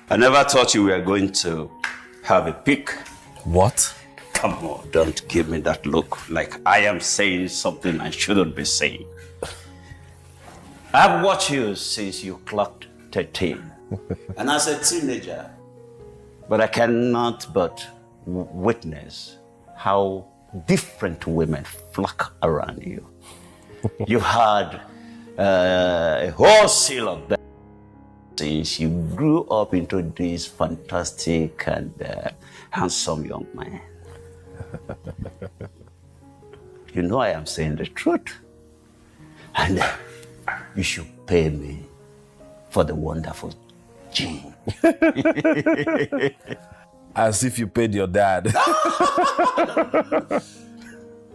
I never thought you were going to have a pick. What? Come on, don't give me that look like I am saying something I shouldn't be saying. I've watched you since you clocked 13. And as a teenager, but I cannot but witness how different women flock around you. You had a whole seal of them since you grew up into this fantastic and handsome young man. You know I am saying the truth. And you should pay me for the wonderful gene. As if you paid your dad.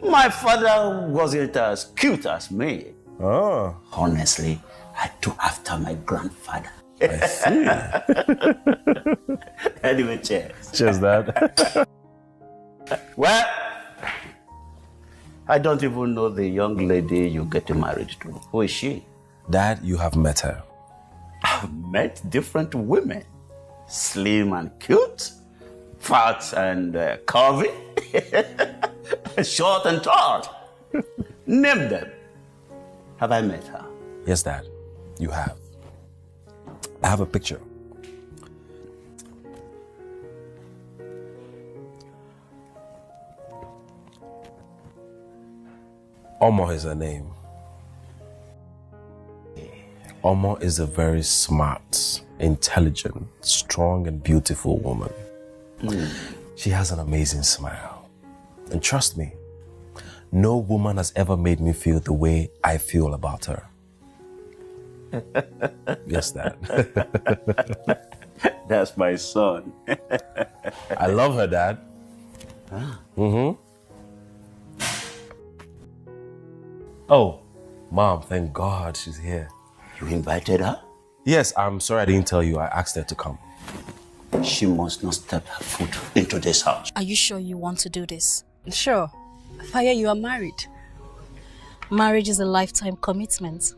My father wasn't as cute as me. Oh. Honestly, I took after my grandfather. I see. Anyway, cheers. Cheers, Dad. Well, I don't even know the young lady you're getting married to. Who is she? Dad, you have met her. I've met different women. Slim and cute, fat and curvy, short and tall. Name them. Have I met her? Yes, Dad, you have. I have a picture. Omo is her name. Omo is a very smart, intelligent, strong and beautiful woman. She has an amazing smile. And trust me, no woman has ever made me feel the way I feel about her. Yes, Dad. That's my son. I love her, Dad. Ah. Mm-hmm. Oh, Mom, thank God she's here. You invited her? Yes, I'm sorry I didn't tell you. I asked her to come. She must not step her foot into this house. Are you sure you want to do this? Sure. Fire, you are married. Marriage is a lifetime commitment.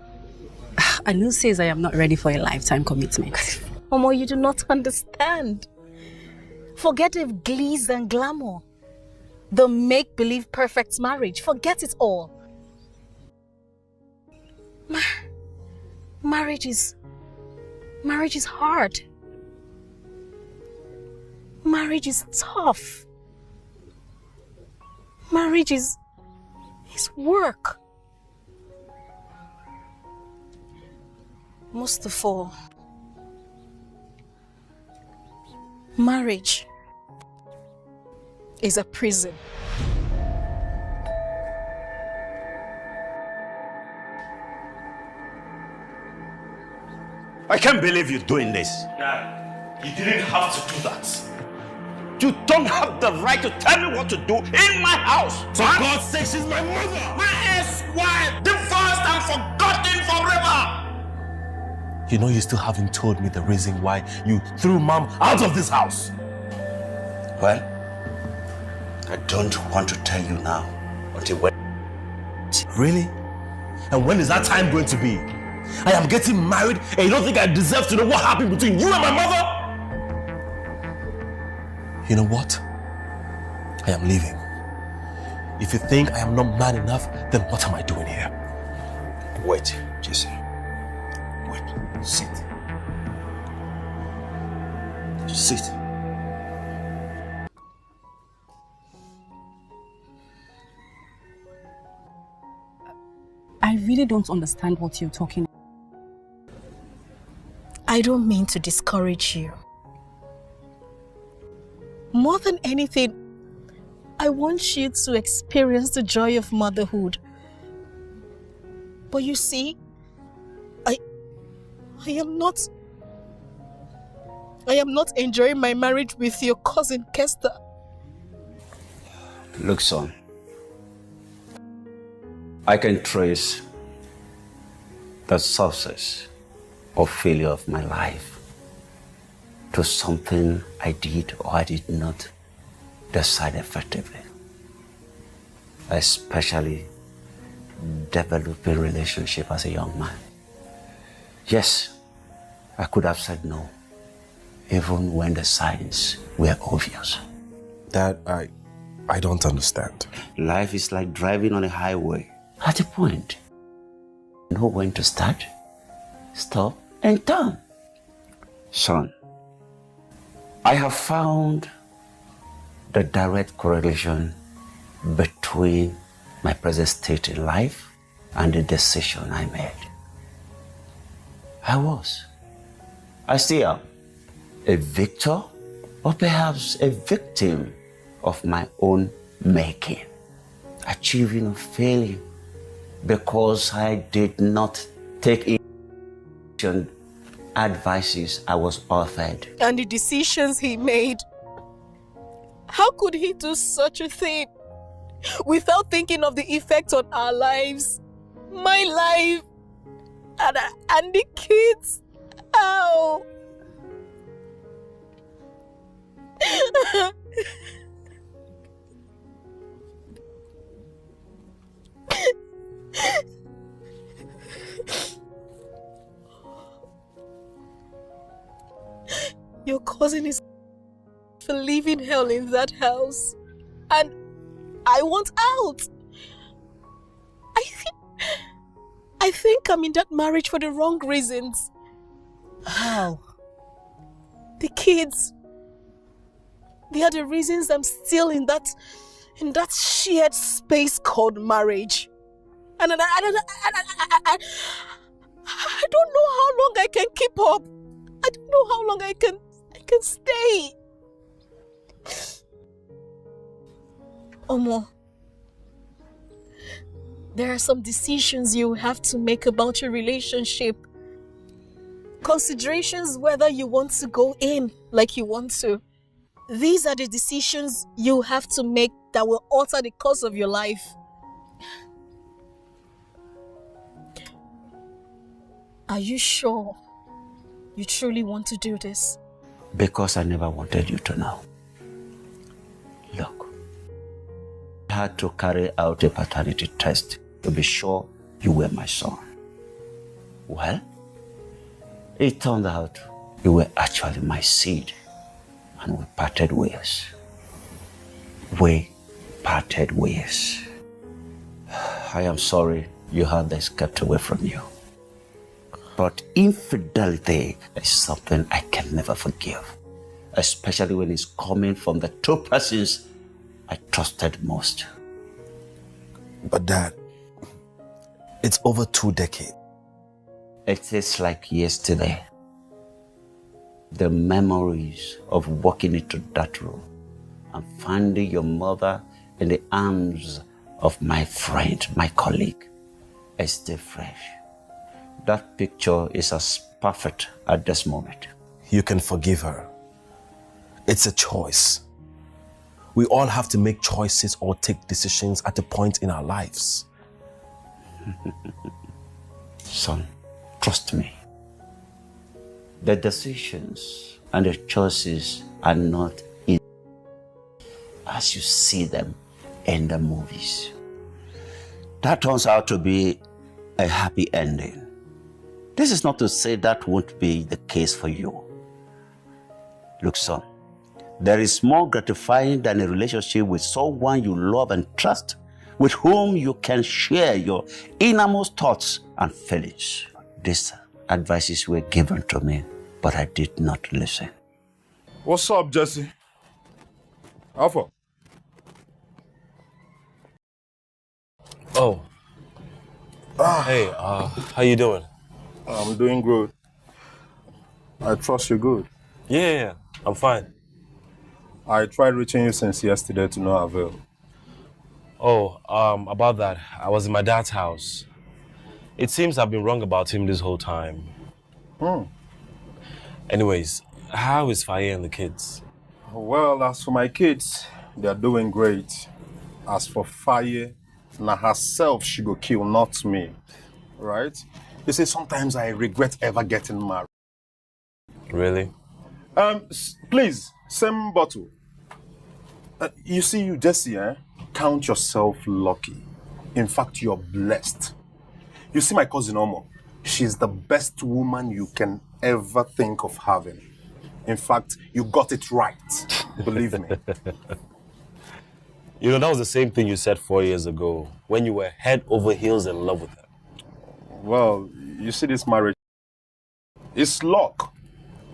And who says I am not ready for a lifetime commitment? Omo, you do not understand. Forget the glitz and glamour. The make-believe perfect marriage. Forget it all. Marriage is hard. Marriage is tough. Marriage is work. Most of all, marriage is a prison. I can't believe you're doing this. Dad, you didn't have to do that. You don't have the right to tell me what to do in my house. For God's sake, she's my mother. My ex-wife, divorced and forgotten forever. You know you still haven't told me the reason why you threw Mom out of this house. Well, I don't want to tell you now until when. Really? And when is that time going to be? I am getting married and you don't think I deserve to know what happened between you and my mother? You know what? I am leaving. If you think I am not man enough, then what am I doing here? Wait, Jesse. Wait. Sit. Sit. I really don't understand what you're talking about. I don't mean to discourage you. More than anything, I want you to experience the joy of motherhood. But you see, I am not enjoying my marriage with your cousin Kester. Look, son, I can trace the success or failure of my life to something I did or I did not decide effectively, especially developing relationship as a young man. Yes, I could have said no, even when the signs were obvious. Dad, I don't understand. Life is like driving on a highway. At a point, you know when to start, stop, and turn. Son, I have found the direct correlation between my present state in life and the decision I made. I still am a victor or perhaps a victim of my own making, achieving or failing because I did not take in advices I was offered. And the decisions he made. How could he do such a thing without thinking of the effect on our lives? My life and the kids. Ow. Your cousin is for living hell in that house, and I want out. I think I'm in that marriage for the wrong reasons. How? The kids. They are the reasons I'm still in that shared space called marriage. And I don't know how long I can keep up. I don't know how long I can stay. Omo, there are some decisions you have to make about your relationship. Considerations whether you want to go in like you want to. These are the decisions you have to make that will alter the course of your life. Are you sure you truly want to do this? Because I never wanted you to know. Look, I had to carry out a paternity test to be sure you were my son. Well, it turned out you were actually my seed, and we parted ways. We parted ways. I am sorry you had this kept away from you. But infidelity is something I can never forgive, especially when it's coming from the two persons I trusted most. But Dad, it's over 2 decades. It is like yesterday. The memories of walking into that room and finding your mother in the arms of my friend, my colleague, is still fresh. That picture is as perfect at this moment. You can forgive her. It's a choice. We all have to make choices or take decisions at a point in our lives. Son, trust me. The decisions and the choices are not easy as you see them in the movies. That turns out to be a happy ending. This is not to say that won't be the case for you. Look, son, there is more gratifying than a relationship with someone you love and trust, with whom you can share your innermost thoughts and feelings. These advices were given to me, but I did not listen. What's up, Jesse? Alpha. Oh, Hey, how you doing? I'm doing good. I trust you're good. Yeah, I'm fine. I tried reaching you since yesterday to no avail. Oh, about that, I was in my dad's house. It seems I've been wrong about him this whole time. Anyways, how is Faye and the kids? Well, as for my kids, they're doing great. As for Faye, na herself she go kill, not me. Right? You see, sometimes I regret ever getting married. Really? Please, same bottle. You see, you Jesse, count yourself lucky. In fact, you're blessed. You see my cousin Omo, she's the best woman you can ever think of having. In fact, you got it right. Believe me. You know, that was the same thing you said 4 years ago when you were head over heels in love with her. Well, you see this marriage, it's luck.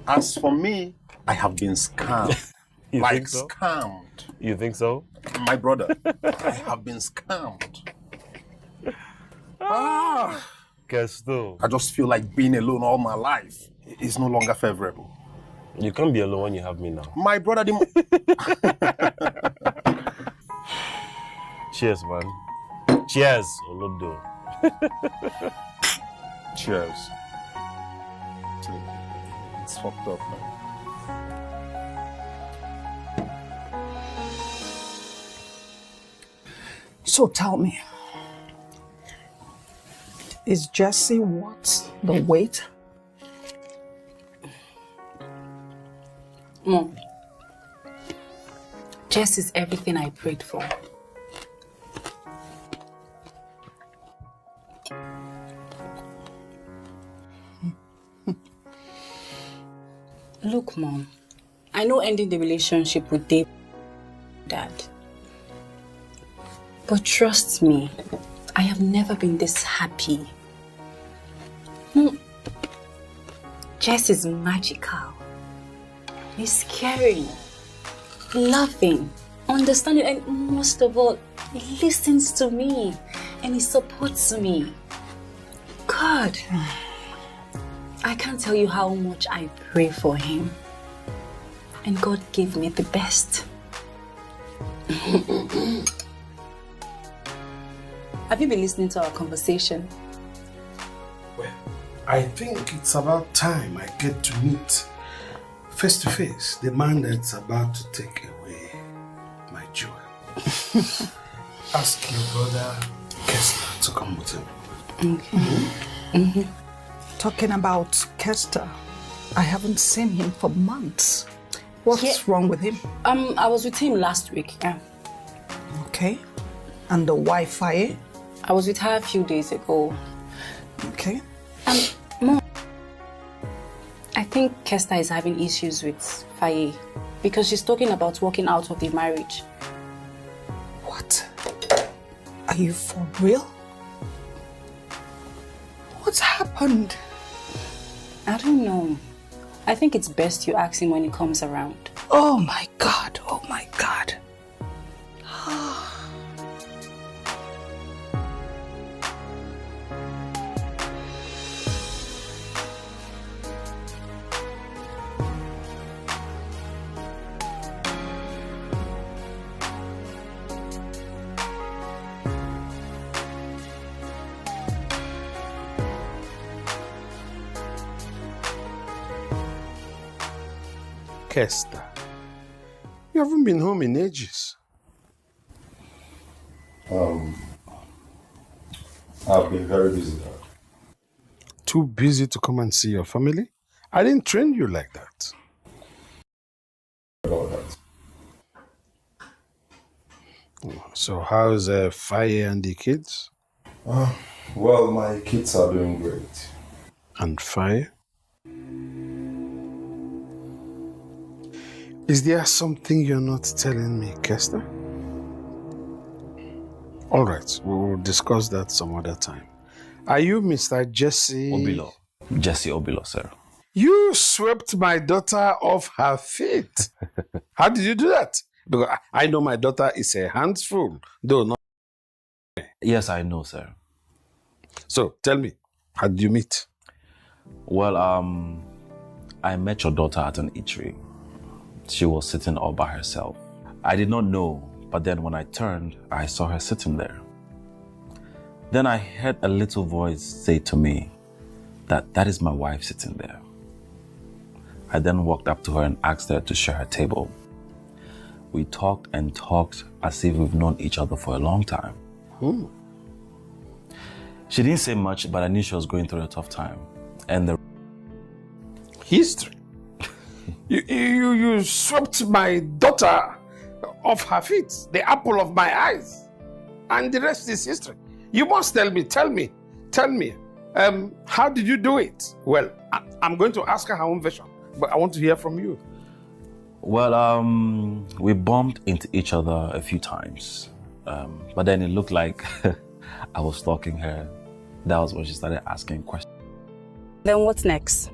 As for me, I have been scammed. You like think so? Scammed. You think so? My brother, I have been scammed. Guess though. I just feel like being alone all my life is no longer favorable. You can't be alone when you have me now. My brother, Cheers, man. Cheers, Olodo. Cheers. It's fucked up, man. So tell me, is Jesse worth the wait? Mom, Jess is everything I prayed for. Look, Mom, I know ending the relationship with Dad. But trust me, I have never been this happy. Jess is magical. He's caring, loving, understanding, and most of all, he listens to me and he supports me. God, I can't tell you how much I pray for him. And God gave me the best. Have you been listening to our conversation? Well, I think it's about time I get to meet face to face the man that's about to take away my joy. Ask your brother Kester to come with him. Okay. Talking about Kester, I haven't seen him for months. What's wrong with him? I was with him last week. Okay. And the Wi-Fi? I was with her a few days ago. Okay. Mom, I think Kester is having issues with Faye because she's talking about walking out of the marriage. What? Are you for real? What's happened? I don't know. I think it's best you ask him when he comes around. Oh my God, oh my God. Kester, you haven't been home in ages. I've been very busy, Dad. Too busy to come and see your family? I didn't train you like that. About that. So how's Faye and the kids? Well, my kids are doing great. And Faye? Is there something you're not telling me, Kester? All right, we will discuss that some other time. Are you Mr. Jesse? Obilo. Jesse Obilo, sir. You swept my daughter off her feet. How did you do that? Because I know my daughter is a handful, though not. Yes, I know, sir. So, tell me, how did you meet? Well, I met your daughter at an eatery. She was sitting all by herself. I did not know, but then when I turned, I saw her sitting there. Then I heard a little voice say to me that is my wife sitting there. I then walked up to her and asked her to share her table. We talked and talked as if we've known each other for a long time. She didn't say much, but I knew she was going through a tough time. And the history. You swept my daughter off her feet, the apple of my eyes. And the rest is history. You must tell me. How did you do it? Well, I'm going to ask her own version, but I want to hear from you. Well, we bumped into each other a few times. But then it looked like I was stalking her. That was when she started asking questions. Then what's next?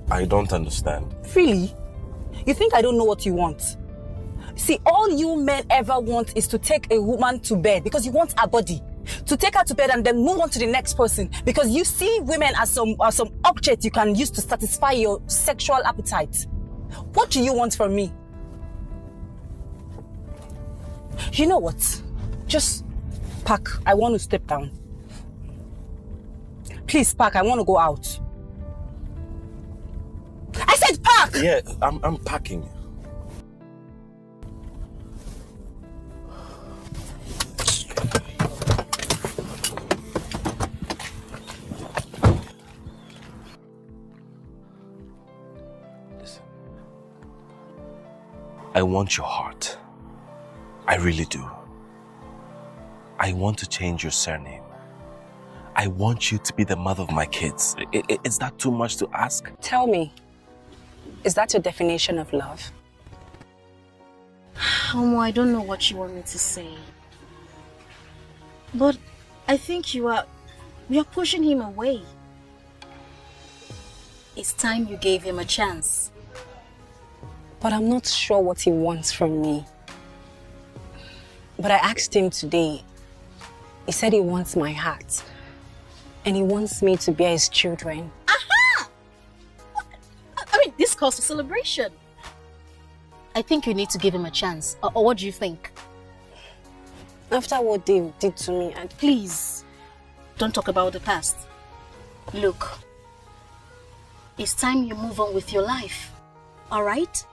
I don't understand. Really? You think I don't know what you want? See, all you men ever want is to take a woman to bed because you want her body. To take her to bed and then move on to the next person because you see women as some object you can use to satisfy your sexual appetite. What do you want from me? You know what? Just pack. I want to step down. Please pack. I want to go out. I said pack! Yeah, I'm packing. Listen. I want your heart. I really do. I want to change your surname. I want you to be the mother of my kids. Is that too much to ask? Tell me, is that your definition of love? Omo, I don't know what you want me to say. But I think you're pushing him away. It's time you gave him a chance. But I'm not sure what he wants from me. But I asked him today. He said he wants my heart. And he wants me to bear his children. Aha! I mean, this calls for celebration. I think you need to give him a chance. Or what do you think? After what Dave did to me, please, don't talk about the past. Look, it's time you move on with your life. All right?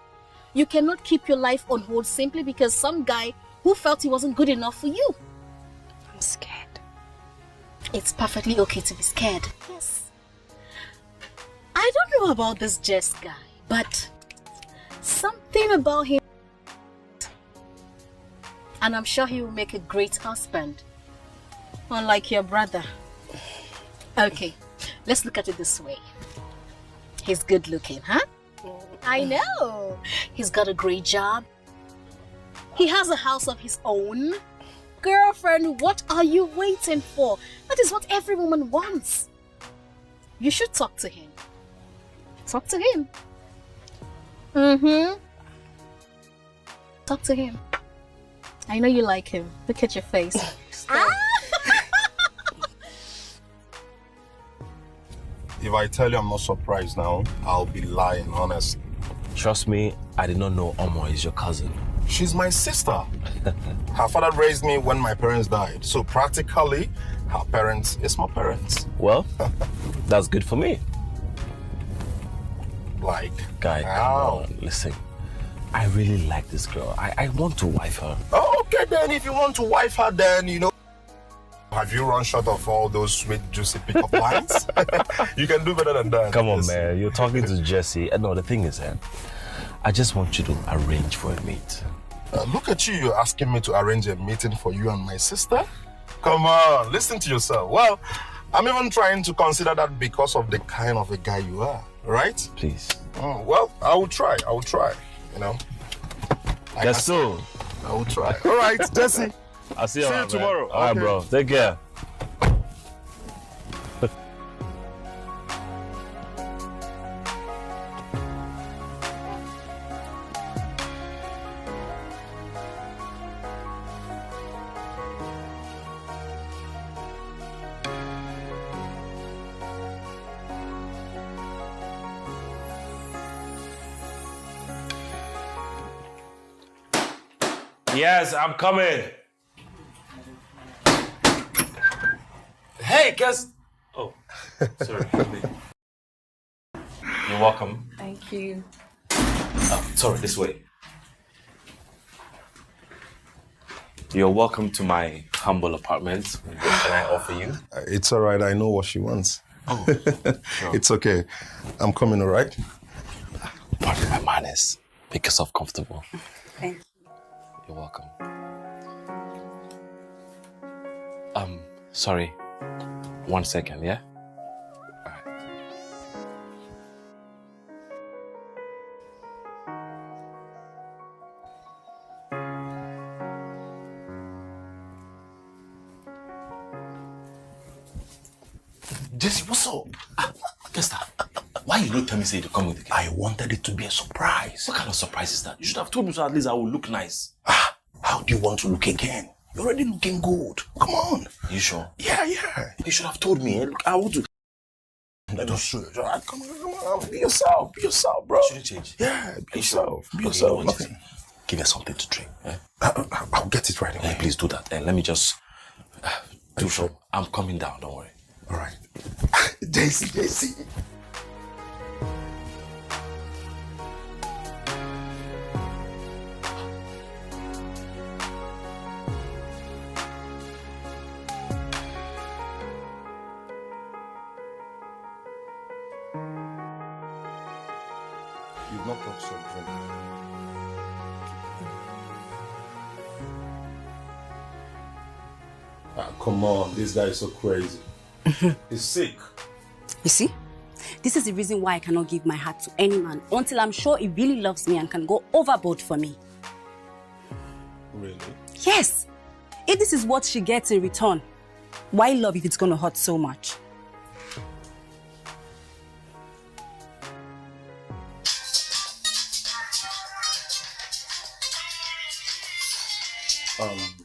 You cannot keep your life on hold simply because some guy who felt he wasn't good enough for you. I'm scared. It's perfectly okay to be scared. Yes. I don't know about this Jess guy, but something about him. And I'm sure he will make a great husband. Unlike your brother. Okay, let's look at it this way. He's good looking, huh? I know. He's got a great job. He has a house of his own. Girlfriend, what are you waiting for? That is what every woman wants. You should talk to him. Talk to him. Talk to him. I know you like him. Look at your face. If I tell you I'm not surprised now, I'll be lying, honestly. Trust me, I did not know Omo is your cousin. She's my sister. Her father raised me when my parents died. So practically, her parents is my parents. Well, that's good for me. Like, guy, come on, listen. I really like this girl. I want to wife her. Oh, okay then. If you want to wife her, then, you know. Have you run short of all those sweet, juicy pickup lines? You can do better than that. Come on, man. You're talking to Jesse. No, the thing is, I just want you to arrange for a meet. Look at you. You're asking me to arrange a meeting for you and my sister? Come on, listen to yourself. Well, I'm even trying to consider that because of the kind of a guy you are, right? Please. Well, I will try, you know. Guess so. I will try. All right, Jesse. I'll see you tomorrow. All right, bro. Take care. Yes, I'm coming. Hey, guys. Oh, sorry. You're welcome. Thank you. Sorry, this way. You're welcome to my humble apartment. What can I offer you? It's all right. I know what she wants. Oh, sure. It's okay. I'm coming, all right? Pardon my manners. Make yourself comfortable. Thank you. You're welcome. Sorry. 1 second, yeah? All right. Jesse, what's up? Guess that. Why you don't tell me say you come with the kid? I wanted it to be a surprise. What kind of surprise is that? You should have told me so at least I will look nice. How do you want to look again? You're already looking good. Come on. You sure? Yeah. You should have told me. Look, I want to. Let us show you. Come on. Be yourself, bro. Shouldn't change. Yeah, be yourself. Be Okay, yourself. you know what, Nothing. Give us something to drink. Eh? I'll get it right away. Please do that. And let me just. Are you sure? I'm coming down. Don't worry. All right. JC. You've not touched your drink. Come on. This guy is so crazy. He's sick. You see? This is the reason why I cannot give my heart to any man until I'm sure he really loves me and can go overboard for me. Really? Yes! If this is what she gets in return, why love if it's gonna hurt so much?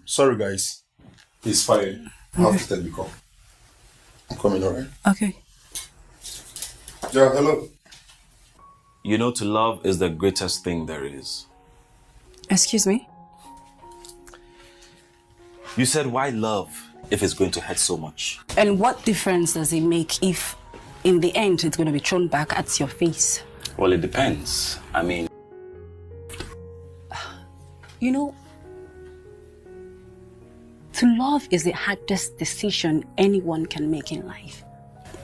Sorry, guys. He's fired. I'll have to take the call. I'm coming, all right? Okay. Yeah, hello. You know, to love is the greatest thing there is. Excuse me? You said, why love if it's going to hurt so much? And what difference does it make if, in the end, it's going to be thrown back at your face? Well, it depends. I mean... You know, to love is the hardest decision anyone can make in life.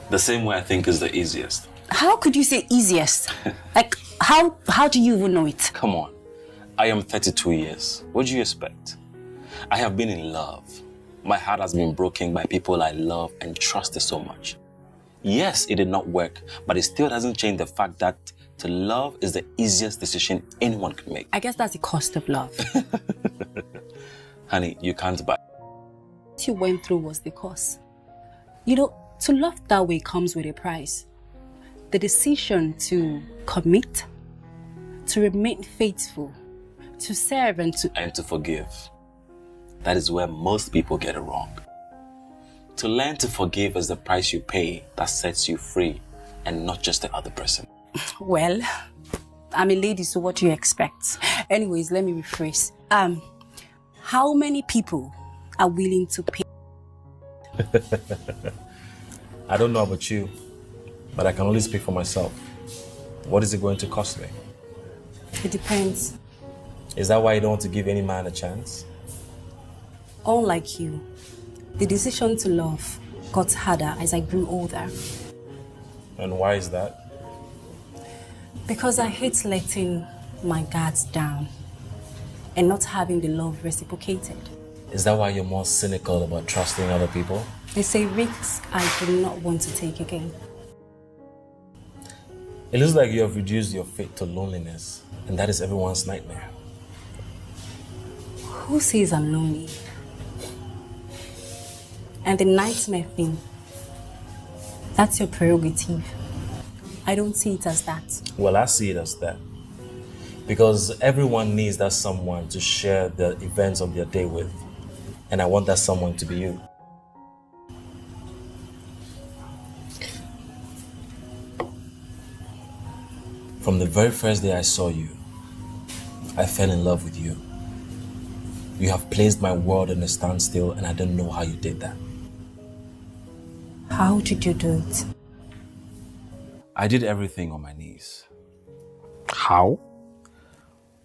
The same way I think is the easiest. How could you say easiest? Like, how do you even know it? Come on. I am 32 years. What do you expect? I have been in love. My heart has been broken by people I love and trusted so much. Yes, it did not work, but it still doesn't change the fact that to love is the easiest decision anyone can make. I guess that's the cost of love. Honey, you can't buy. What you went through was the cost. You know, to love that way comes with a price. The decision to commit, to remain faithful, to serve and to forgive. That is where most people get it wrong. To learn to forgive is the price you pay that sets you free and not just the other person. Well, I'm a lady, so what do you expect? Anyways, let me rephrase. How many people are willing to pay? I don't know about you, but I can only speak for myself. What is it going to cost me? It depends. Is that why you don't want to give any man a chance? Unlike you, the decision to love got harder as I grew older. And why is that? Because I hate letting my guards down and not having the love reciprocated. Is that why you're more cynical about trusting other people? It's a risk I do not want to take again. It looks like you have reduced your fate to loneliness, and that is everyone's nightmare. Who says I'm lonely? And the nightmare thing, that's your prerogative. I don't see it as that. Well, I see it as that. Because everyone needs that someone to share the events of their day with. And I want that someone to be you. From the very first day I saw you, I fell in love with you. You have placed my world in a standstill and I don't know how you did that. How did you do it? I did everything on my knees. How?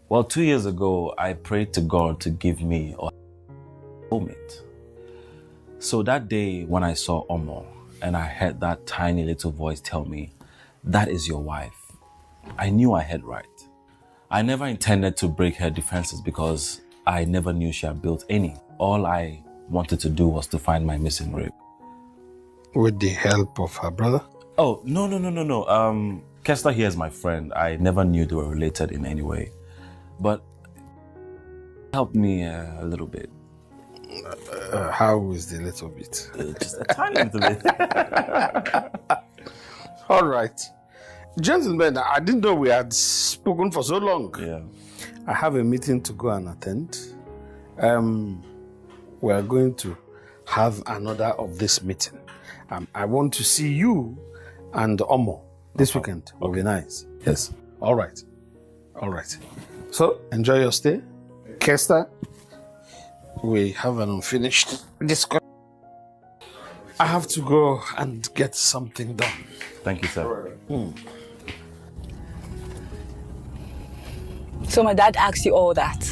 Well, 2 years ago, I prayed to God to give me a soulmate. So that day when I saw Omo and I heard that tiny little voice tell me, that is your wife, I knew I had right. I never intended to break her defenses because I never knew she had built any. All I wanted to do was to find my missing rib. With the help of her brother? Oh, no. Kester here is my friend. I never knew they were related in any way. But help me a little bit. How is the little bit? Just a tiny little bit. All right. Gentlemen, I didn't know we had spoken for so long. Yeah. I have a meeting to go and attend. We are going to have another of this meeting. I want to see you and Omo this weekend. Will be nice. Yes. All right. So, enjoy your stay. Kester, we have an unfinished discussion. I have to go and get something done. Thank you, sir. So my dad asked you all that?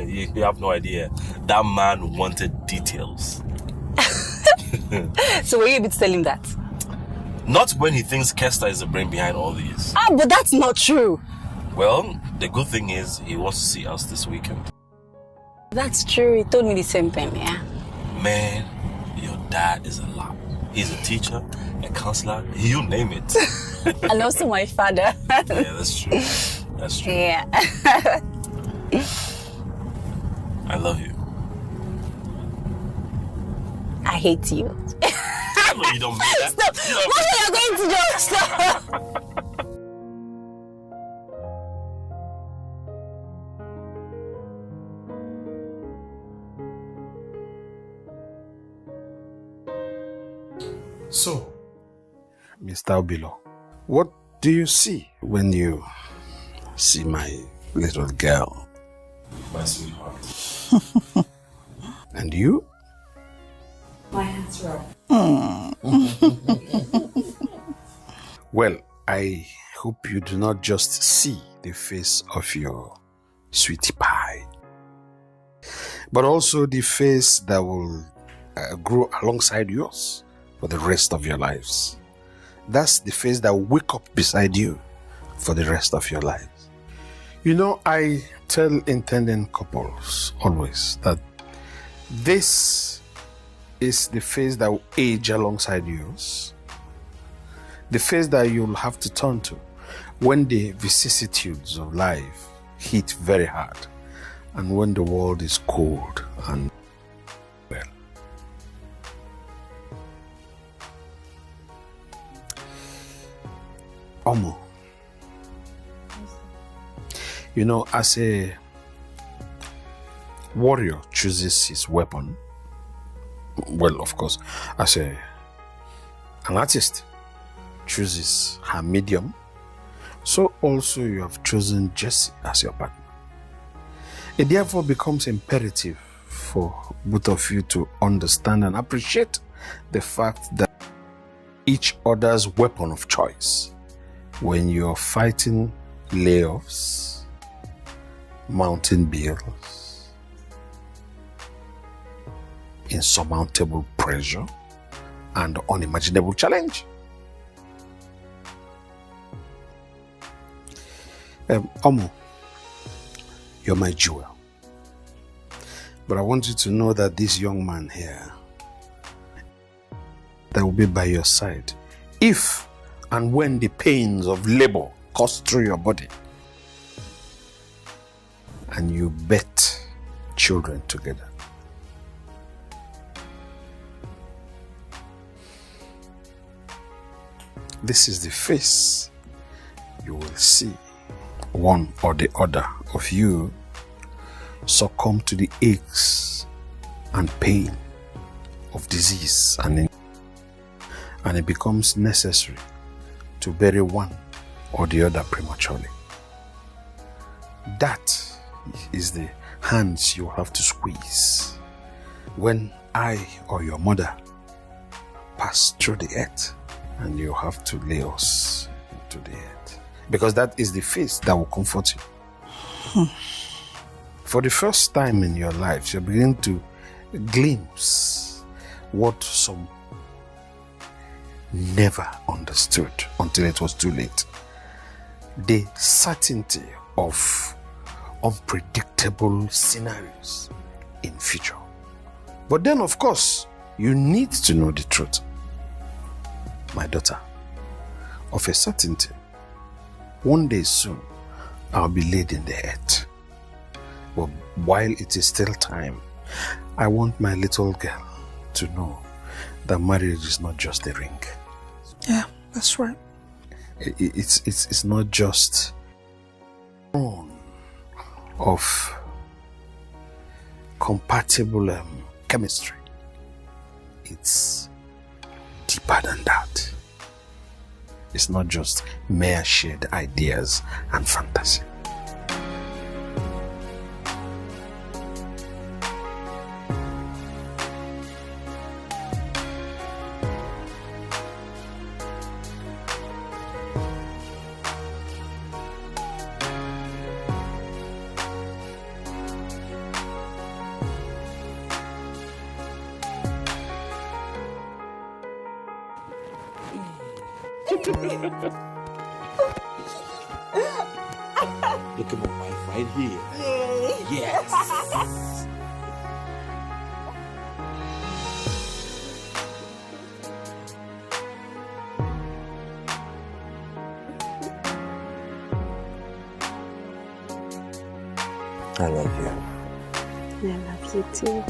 You have no idea. That man wanted details. So were you able to tell him that? Not when he thinks Kester is the brain behind all these. But that's not true. Well, the good thing is he wants to see us this weekend. That's true. He told me the same thing, yeah. Man, your dad is a lot. He's a teacher, a counselor, you name it. And also my father. Yeah, that's true. That's true. Yeah. I love you. I hate you. No, you don't mean that. Stop! What are you going to do? Stop! So, Mr. Obilo, what do you see when you see my little girl? My sweetheart. And you? My hands are Well, I hope you do not just see the face of your sweetie pie, but also the face that will grow alongside yours for the rest of your lives. That's the face that will wake up beside you for the rest of your lives. You know, I tell intending couples always that this is the face that will age alongside yours. The face that you'll have to turn to when the vicissitudes of life hit very hard and when the world is cold and well. Omo, you know, as a warrior chooses his weapon, well, of course, as an artist chooses her medium, so also you have chosen Jessie as your partner. It therefore becomes imperative for both of you to understand and appreciate the fact that each other's weapon of choice when you're fighting layoffs, mountain bills, insurmountable pressure, and unimaginable challenge. Omo, you're my jewel. But I want you to know that this young man here that will be by your side if and when the pains of labor course through your body and you bet children together. This is the face you will see one or the other of you succumb to the aches and pain of disease, and it becomes necessary to bury one or the other prematurely. That is the hands you have to squeeze when I or your mother pass through the earth, and you have to lay us into the earth. Because that is the face that will comfort you. For the first time in your life, you're beginning to glimpse what some never understood until it was too late. The certainty of unpredictable scenarios in future. But then, of course, you need to know the truth. My daughter, of a certainty, one day soon, I'll be laid in the earth. But while it is still time, I want my little girl to know that marriage is not just a ring. Yeah, that's right. It's not just of compatible chemistry. It's deeper than that. It's not just mere shared ideas and fantasy. Look at my wife right here. Yes. I love you. I love you too.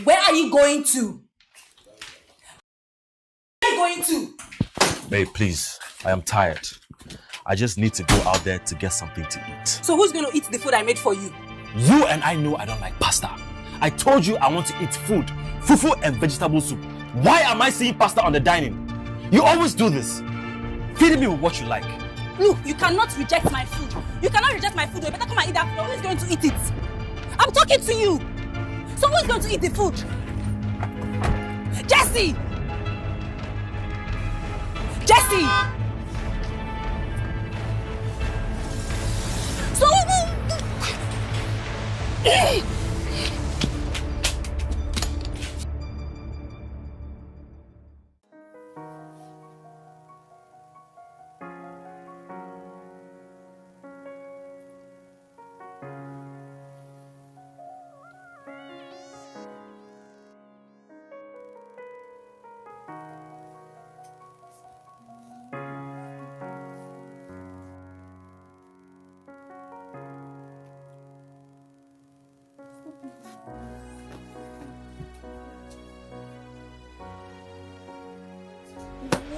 Where are you going to? Where are you going to? Babe, please. I am tired. I just need to go out there to get something to eat. So who's going to eat the food I made for you? You and I know I don't like pasta. I told you I want to eat food. Fufu and vegetable soup. Why am I seeing pasta on the dining? You always do this. Feed me with what you like. Look, you cannot reject my food. You cannot reject my food. You better come and eat that food. Who is going to eat it? I'm talking to you. So who is going to eat the food? Jesse! Jesse! So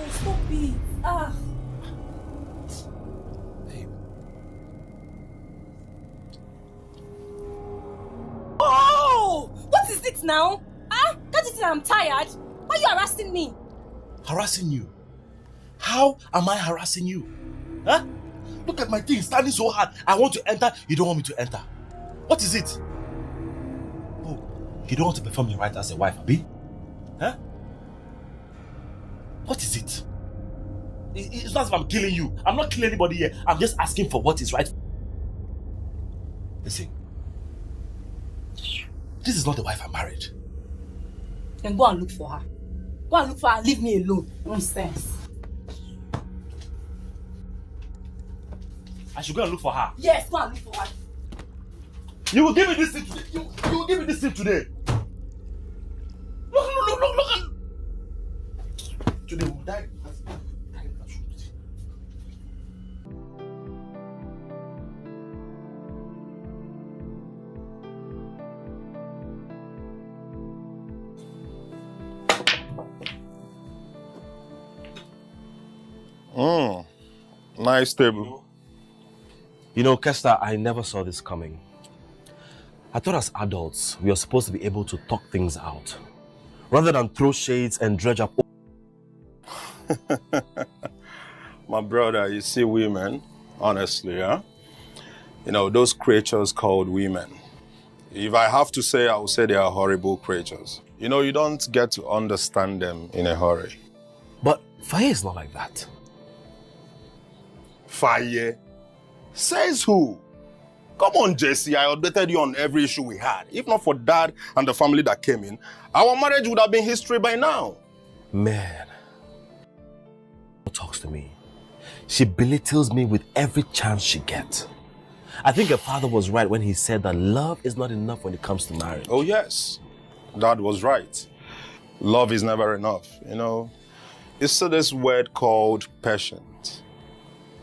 stop it. Oh! What is it it now. Can't you see I'm tired? Why are you harassing me? Harassing you? How am I harassing you? Huh? Look at my thing standing so hard. I want to enter, you don't want me to enter. What is it? Oh, you don't want to perform your right as a wife, Abi? Huh? What is it? It's not as if I'm killing you. I'm not killing anybody here. I'm just asking for what is right. Listen. This is not the wife I married. Then go and look for her. Go and look for her and leave me alone. Nonsense. I should go and look for her. Yes, go and look for her. You will give me this thing today. You will give me this thing today. Look. Today we will die. Nice table. You know, Kester, I never saw this coming. I thought as adults, we are supposed to be able to talk things out, rather than throw shades and dredge up. My brother, you see women, honestly, huh? You know, those creatures called women. If I have to say, I would say they are horrible creatures. You know, you don't get to understand them in a hurry. But Faye is not like that. Faye? Says who? Come on, Jesse, I updated you on every issue we had. If not for Dad and the family that came in, our marriage would have been history by now. Man. She talks to me. She belittles me with every chance she gets. I think her father was right when he said that love is not enough when it comes to marriage. Oh, yes. Dad was right. Love is never enough, you know. It's this word called patient.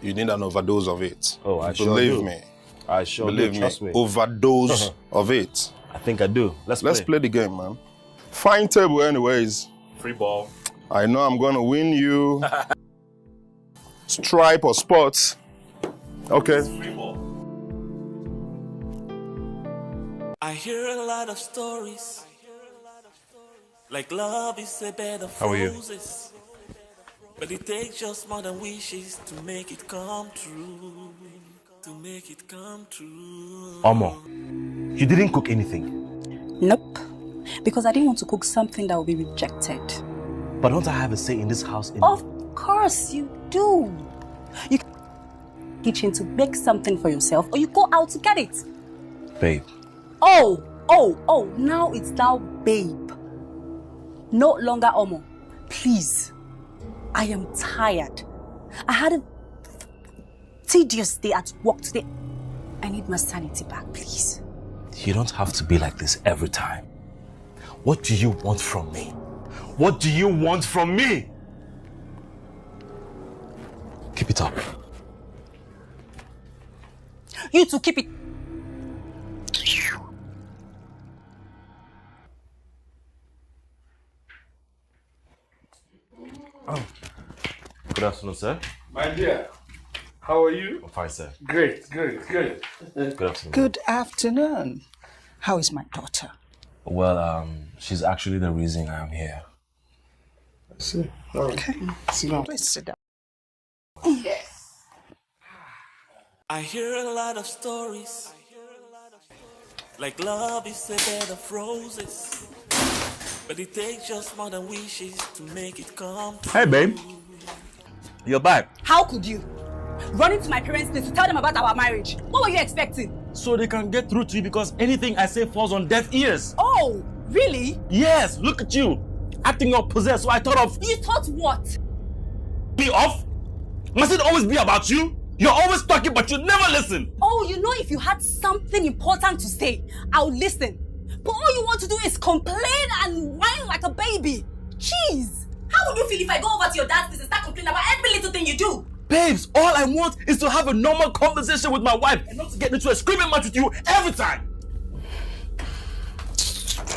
You need an overdose of it. Oh, I sure do. Believe me. I sure do, trust me. Overdose of it. I think I do. Let's play the game, man. Fine table anyways. Free ball. I know I'm gonna win you. Stripe or spots. Okay. Free ball. I hear a lot of stories. Like love is a bed of roses. But it takes just more than wishes to make it come true. To make it come true. Omo, you didn't cook anything? Nope. Because I didn't want to cook something that would be rejected. But don't I have a say in this house? Of course you do. You can go to the kitchen to bake something for yourself, or you go out to get it. Babe. Oh, now it's now babe. No longer Omo. Please. I am tired. I had a tedious day at work today. I need my sanity back, please. You don't have to be like this every time. What do you want from me? What do you want from me? Keep it up. You two keep it. Oh. Good afternoon, sir. My dear, how are you? I'm fine, sir. Great. Good afternoon. Good afternoon. How is my daughter? Well, she's actually the reason I am here. I see. All right. Okay. Sit down. Please sit down. Yes. I hear a lot of stories. Like love is a bed of roses. But it takes just more than wishes to make it come true. Hey, babe. You're back. How could you? Running to my parents' place to tell them about our marriage. What were you expecting? So they can get through to you because anything I say falls on deaf ears. Oh, really? Yes, look at you. Acting all possessed, so I thought of... You thought what? Me off? Must it always be about you? You're always talking, but you never listen. Oh, you know, if you had something important to say, I'll listen. But all you want to do is complain and whine like a baby. Jeez. How would you feel if I go over to your dad's place and start complaining about every little thing you do? Babes, all I want is to have a normal conversation with my wife and not to get into a screaming match with you every time.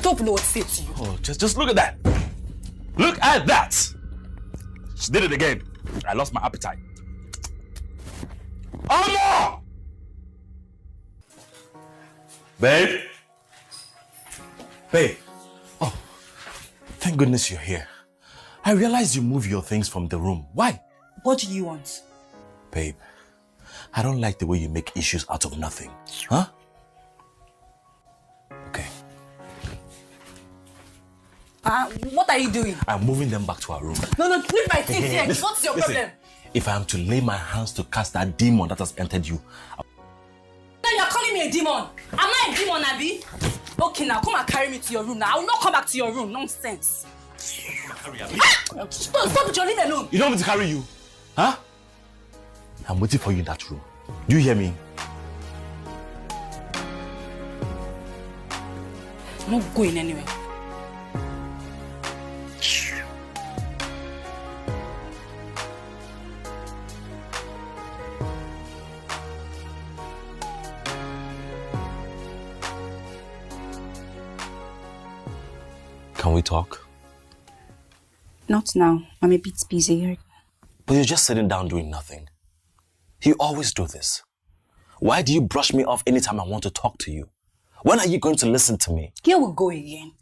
Don't know what to say to you. Oh, just look at that. Look at that. She did it again. I lost my appetite. Oh no! Babe, Thank goodness you're here. I realized you moved your things from the room. Why? What do you want? Babe, I don't like the way you make issues out of nothing. Huh? Okay. What are you doing? I'm moving them back to our room. No, leave my things here. What's your problem? If I am to lay my hands to cast that demon that has entered you... Now you're calling me a demon. Am I a demon, Abby? Okay, now come and carry me to your room now. I will not come back to your room. Nonsense. Stop it, you're leave alone. You don't want me to carry you? Huh? I'm waiting for you in that room. Do you hear me? I'm not going anywhere. Can we talk? Not now. I'm a bit busy. But you're just sitting down doing nothing. You always do this. Why do you brush me off anytime I want to talk to you? When are you going to listen to me? Here we go again.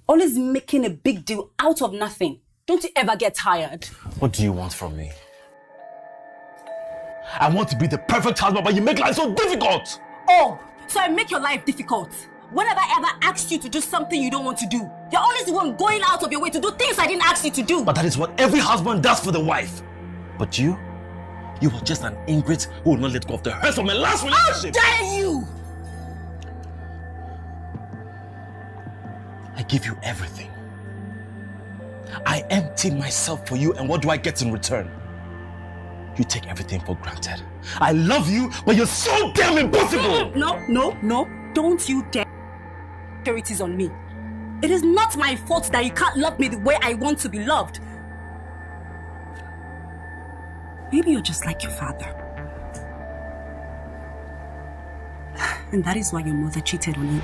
Always making a big deal out of nothing. Don't you ever get tired? What do you want from me? I want to be the perfect husband, but you make life so difficult! Oh, so I make your life difficult? When have I ever asked you to do something you don't want to do? You're always the one going out of your way to do things I didn't ask you to do. But that is what every husband does for the wife. But you were just an ingrate who would not let go of the hurt from my last relationship. How dare you! I give you everything. I empty myself for you, and what do I get in return? You take everything for granted. I love you, but you're so damn impossible! No. Don't you dare. It is on me. It is not my fault that you can't love me the way I want to be loved. Maybe you're just like your father. And that is why your mother cheated on you.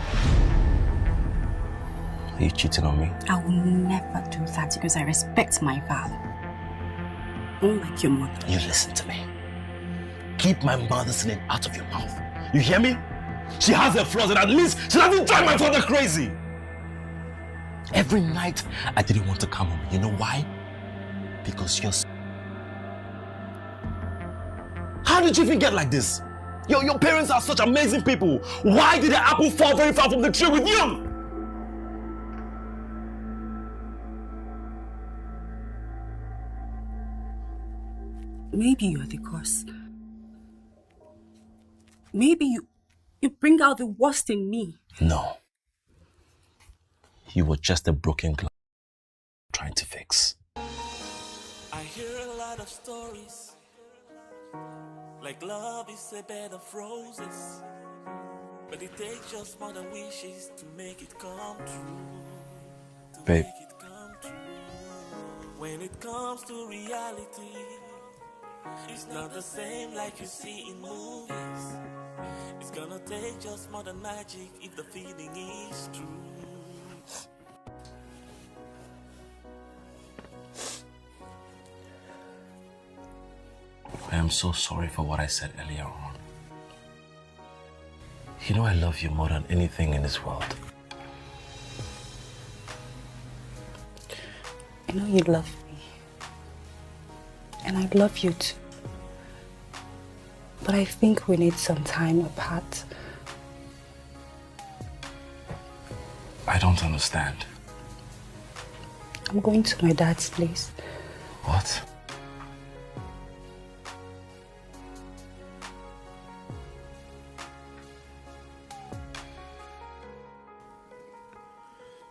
Are you cheating on me? I will never do that because I respect my father. Unlike your mother. You listen to me. Keep my mother's name out of your mouth. You hear me? She has her flaws, and at least she doesn't drive my father crazy. Every night, I didn't want to come home. You know why? Because you're... How did you even get like this? Your parents are such amazing people. Why did the apple fall very far from the tree with you? Maybe you're the cause. Maybe you bring out the worst in me. No. You were just a broken glass trying to fix. I hear a lot of stories, like love is a bed of roses, but it takes just more than wishes to make it come true. Babe. Make it come true. When it comes to reality, it's not the same like you see in movies. It's gonna take just more than magic if the feeling is true. I am so sorry for what I said earlier on. You know I love you more than anything in this world. I know you love me. And I love you too. But I think we need some time apart. I don't understand. I'm going to my dad's place. What?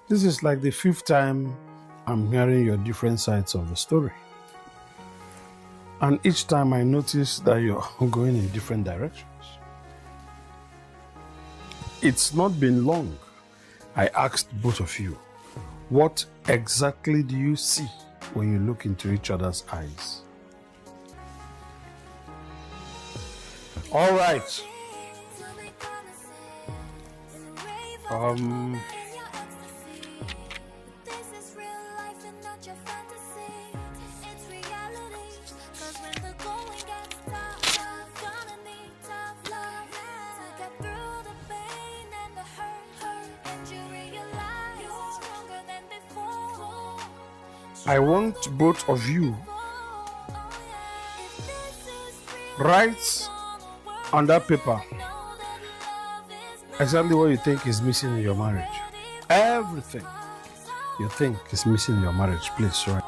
This is like the 5th time I'm hearing your different sides of the story. And each time I notice that you're going in different directions. It's not been long. I asked both of you, what exactly do you see when you look into each other's eyes? All right. I want both of you write on that paper exactly what you think is missing in your marriage. Everything you think is missing in your marriage, please write.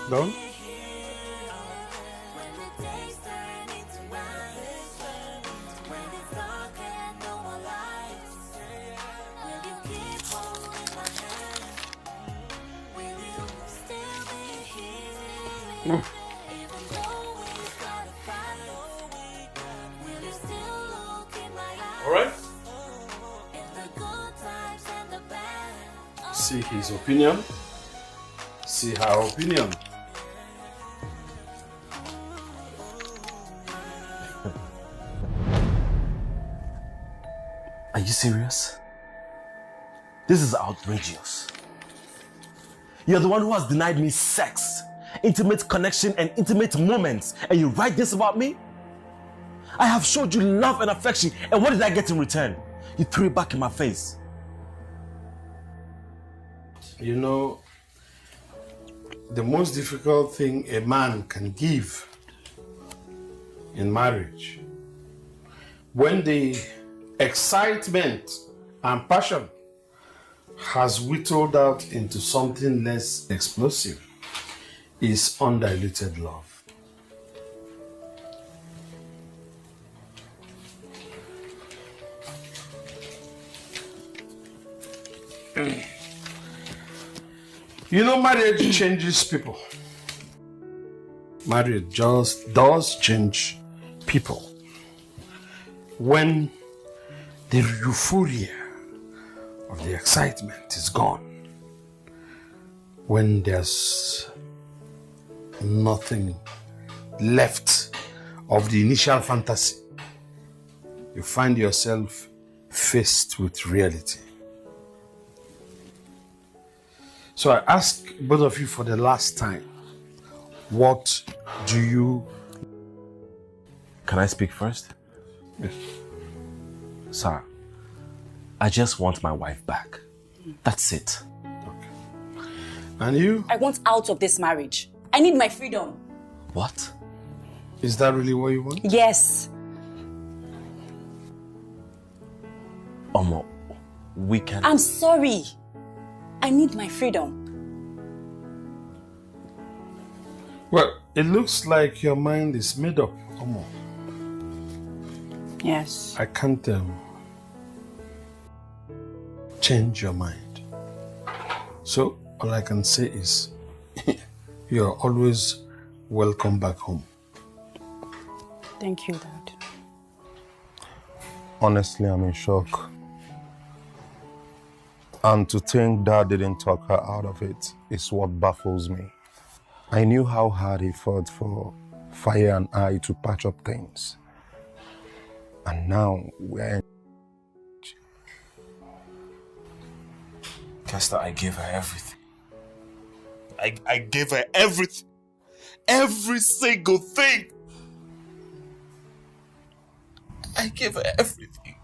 Done? All right. See his opinion. See her opinion. Are you serious? This is outrageous. You're the one who has denied me sex, intimate connection, and intimate moments, and you write this about me? I have showed you love and affection, and what did I get in return? You threw it back in my face. You know, the most difficult thing a man can give in marriage, when the excitement and passion has whittled out into something less explosive, is undiluted love. You know, marriage changes people. Marriage just does change people. When the euphoria of the excitement is gone, when there's nothing left of the initial fantasy, you find yourself faced with reality. So I ask both of you for the last time, what do you... Can I speak first? Yes. Sir, I just want my wife back. That's it. Okay. And you? I want out of this marriage. I need my freedom. What? Is that really what you want? Yes. Omo, we can... I'm sorry. I need my freedom. Well, it looks like your mind is made up, Omo. Yes. I can't change your mind. So all I can say is you're always welcome back home. Thank you, Dad. Honestly, I'm in shock. And to think Dad didn't talk her out of it is what baffles me. I knew how hard he fought for Fire and I to patch up things. And now we're in... Kester, I gave her everything. I gave her everything. Every single thing. I gave her everything.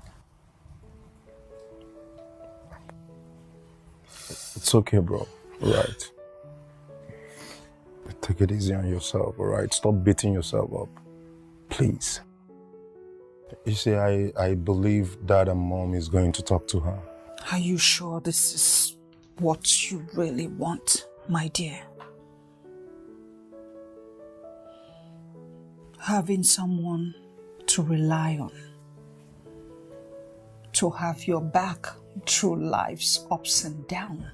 It's okay, bro. All right. Take it easy on yourself, all right? Stop beating yourself up. Please. You see, I believe Dad and Mom is going to talk to her. Are you sure this is what you really want, my dear? Having someone to rely on, to have your back through life's ups and downs,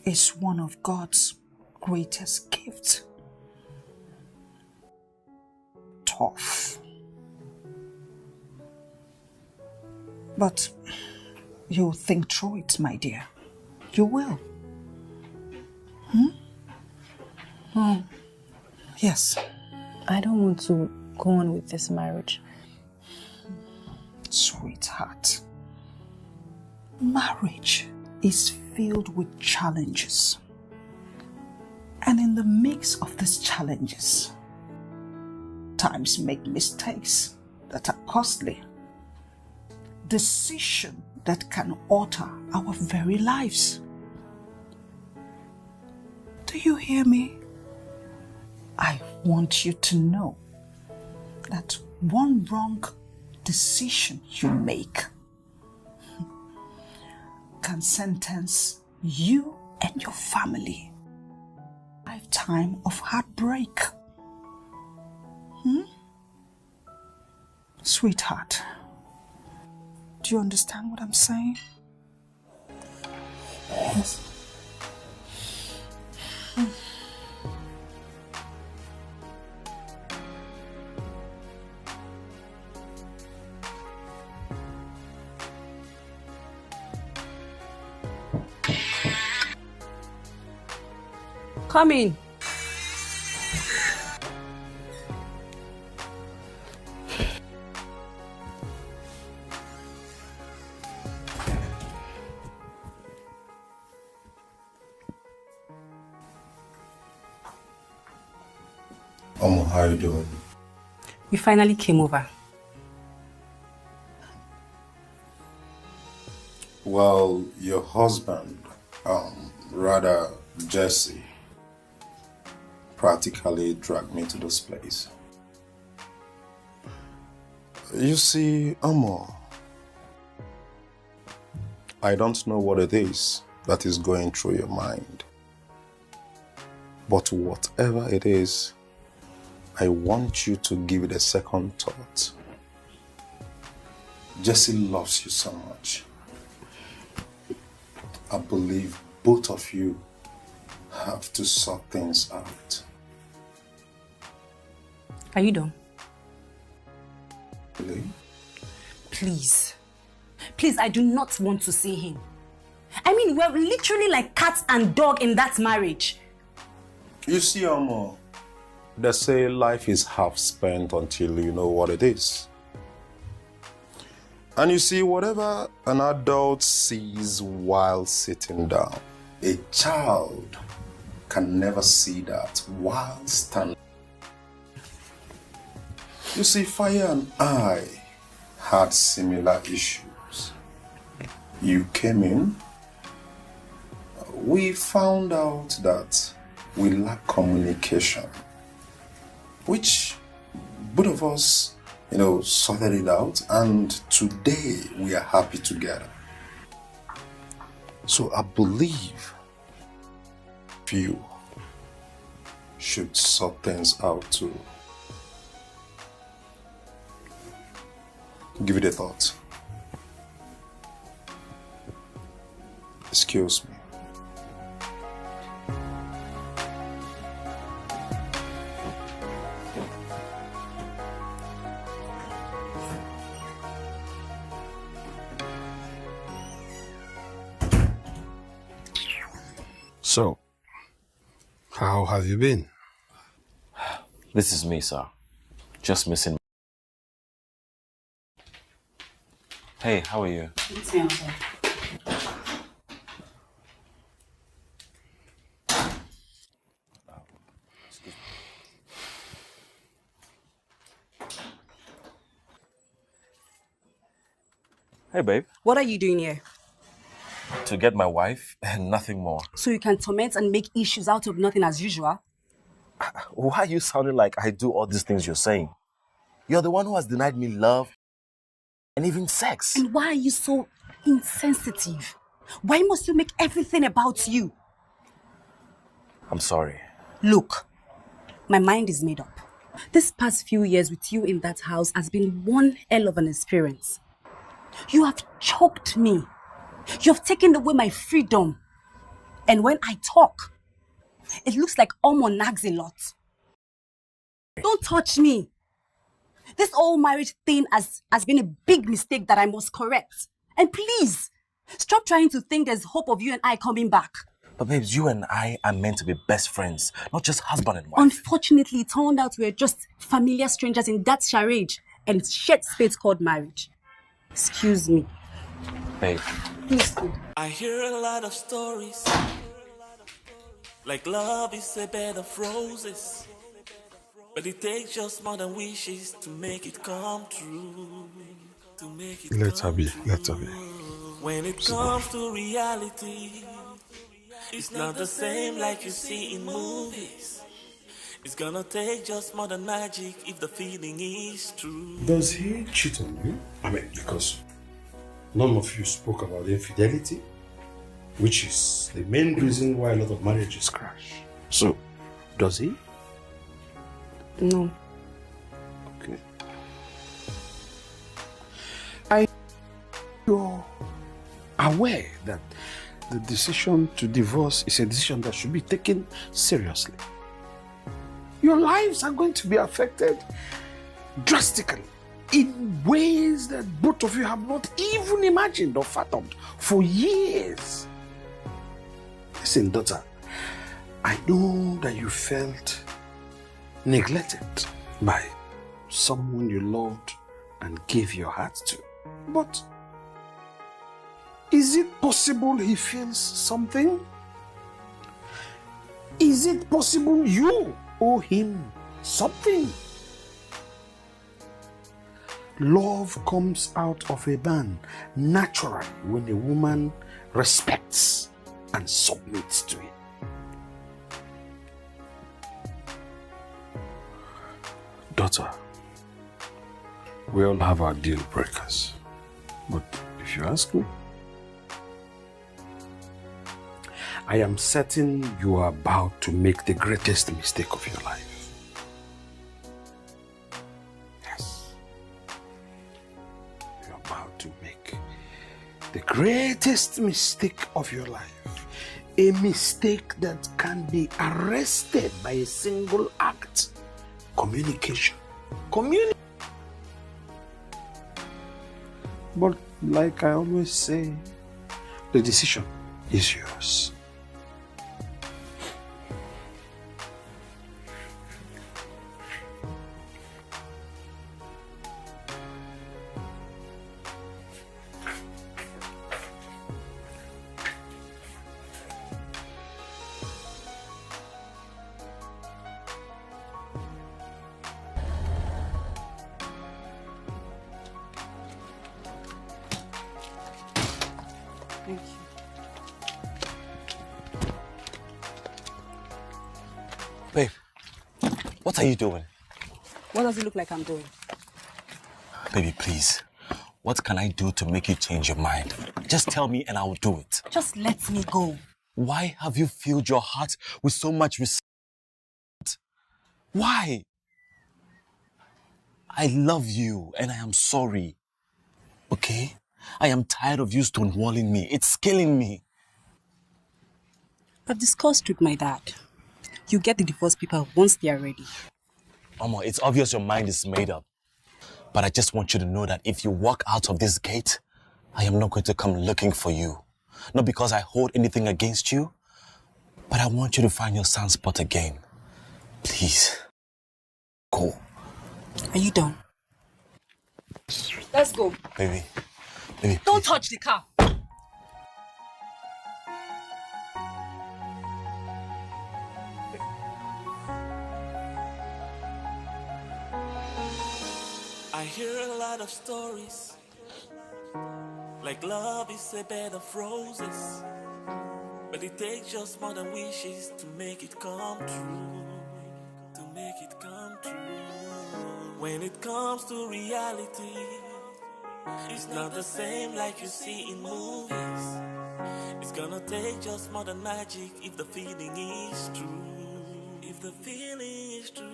is one of God's greatest gifts. Tough. But you'll think through it, my dear. You will. Yes. I don't want to go on with this marriage. Sweetheart, marriage is filled with challenges. And in the mix of these challenges, times make mistakes that are costly. Decision that can alter our very lives. Do you hear me? I want you to know that one wrong decision you make can sentence you and your family a lifetime of heartbreak. Sweetheart, do you understand what I'm saying? Yes. Come in. How are you doing? You finally came over. Well, your husband, rather Jesse, practically dragged me to this place. You see, Amo, I don't know what it is that is going through your mind. But whatever it is, I want you to give it a second thought. Jesse loves you so much. I believe both of you have to sort things out. Are you done? Really? Please. Please, I do not want to see him. I mean, we're literally like cat and dog in that marriage. You see, Amo, they say life is half spent until you know what it is. And you see, whatever an adult sees while sitting down, a child can never see that while standing. You see, Fire and I had similar issues. You came in, we found out that we lack communication, which both of us, sorted it out, and today we are happy together. So I believe you should sort things out too. Give it a thought. Excuse me. So, how have you been? This is me, sir. Just missing. Hey, how are you? It's me, okay. Hey, babe. What are you doing here? To get my wife and nothing more. So you can torment and make issues out of nothing as usual? Why are you sounding like I do all these things you're saying? You're the one who has denied me love and even sex. And why are you so insensitive? Why must you make everything about you? I'm sorry. Look, my mind is made up. This past few years with you in that house has been one hell of an experience. You have choked me. You have taken away my freedom. And when I talk, it looks like Omo nags a lot. Don't touch me. This whole marriage thing has been a big mistake that I must correct. And please, stop trying to think there's hope of you and I coming back. But babes, you and I are meant to be best friends, not just husband and wife. Unfortunately, it turned out we were just familiar strangers in that charade and shared space called marriage. Excuse me. Babe. Please. I hear a lot of stories, like love is a bed of roses, but it takes just more than wishes to make it come true. To make it Let her be. Let her be. When it comes to reality, it's not the same like you see in movies. It's gonna take just more than magic if the feeling is true. Does he cheat on you? I mean, because none of you spoke about infidelity, which is the main reason why a lot of marriages crash. So, does he? No. Okay. You're aware that the decision to divorce is a decision that should be taken seriously. Your lives are going to be affected drastically in ways that both of you have not even imagined or fathomed for years. Listen, daughter, I know that you felt neglected by someone you loved and gave your heart to, but is it possible he feels something? Is it possible you owe him something? Love comes out of a man naturally when a woman respects and submits to him. Daughter, we all have our deal breakers, but if you ask me, I am certain you are about to make the greatest mistake of your life. Yes. You're about to make the greatest mistake of your life. A mistake that can be arrested by a single act. Communication. But like I always say, the decision is yours. Babe, what are you doing? What does it look like I'm doing? Baby, please. What can I do to make you change your mind? Just tell me and I will do it. Just let me go. Why have you filled your heart with so much resentment? Why? I love you and I am sorry. Okay? I am tired of you stonewalling me. It's killing me. I've discussed with my dad. You get the divorce paper once they are ready. Omo, it's obvious your mind is made up. But I just want you to know that if you walk out of this gate, I am not going to come looking for you. Not because I hold anything against you, but I want you to find your sunspot again. Please. Go. Are you done? Let's go. Baby. Don't touch the car. I hear a lot of stories, like love is a bed of roses, but it takes just more than wishes to make it come true. To make it come true. When it comes to reality, it's not the same like you see in movies. It's gonna take just more than magic if the feeling is true. If the feeling is true.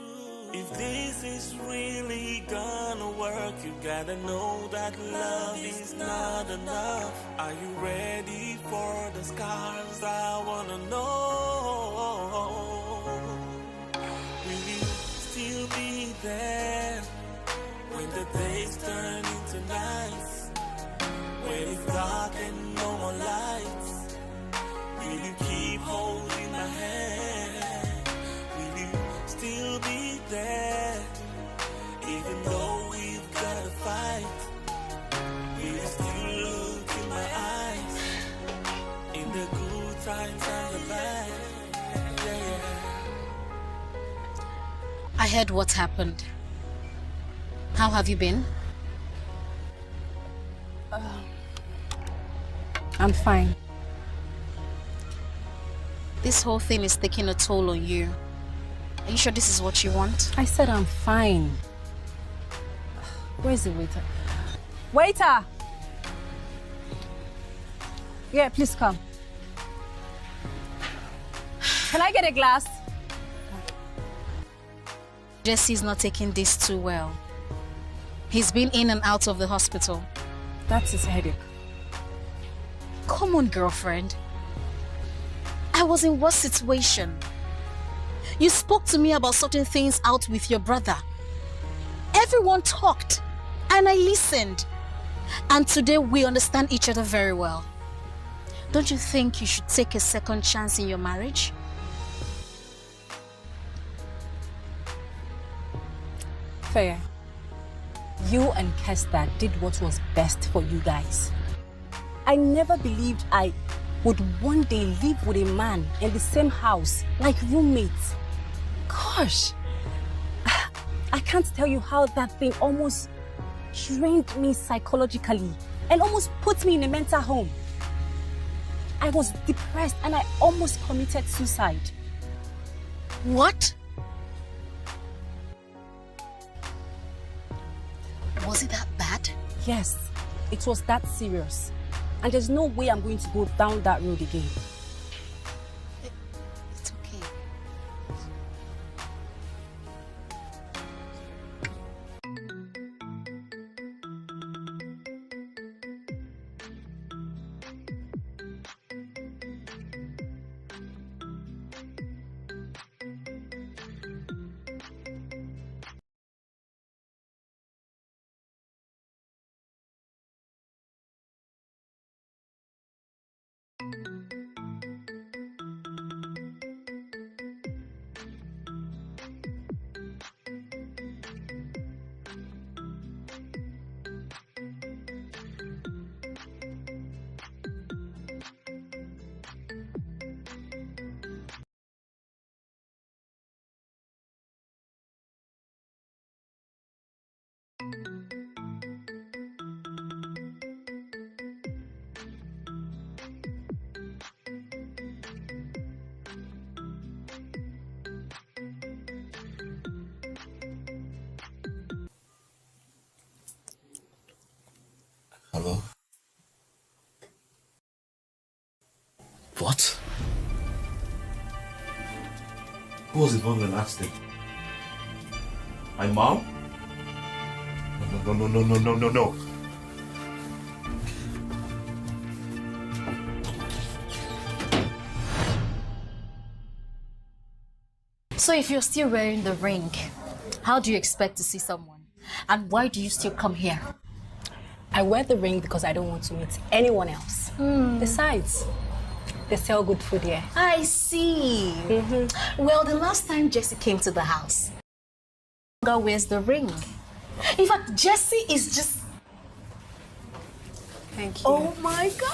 If this is really gonna work, you gotta know that love is not enough. Are you ready for the scars? I wanna know. Will you still be there when the days turn into nights? When it's dark and no more lights, will you keep holding I heard what happened. How have you been? I'm fine. This whole thing is taking a toll on you. Are you sure this is what you want? I said I'm fine. Where's the waiter? Waiter! Yeah, please come. Can I get a glass? Jesse's not taking this too well. He's been in and out of the hospital. That's his headache. Come on, girlfriend. I was in worse situation. You spoke to me about sorting things out with your brother. Everyone talked, and I listened. And today we understand each other very well. Don't you think you should take a second chance in your marriage? Fair. You and Kester did what was best for you guys. I never believed I would one day live with a man in the same house, like roommates. Gosh, I can't tell you how that thing almost drained me psychologically and almost put me in a mental home. I was depressed and I almost committed suicide. What? Was it that bad? Yes, it was that serious. And there's no way I'm going to go down that road again. It's okay. Hello? What? Who was involved in the accident? My mom? No. So if you're still wearing the ring, how do you expect to see someone? And why do you still come here? I wear the ring because I don't want to meet anyone else. Besides, they sell good food here. I see. Well, the last time Jesse came to the house, girl wears the ring. In fact, Jesse is just... Thank you. Oh my God!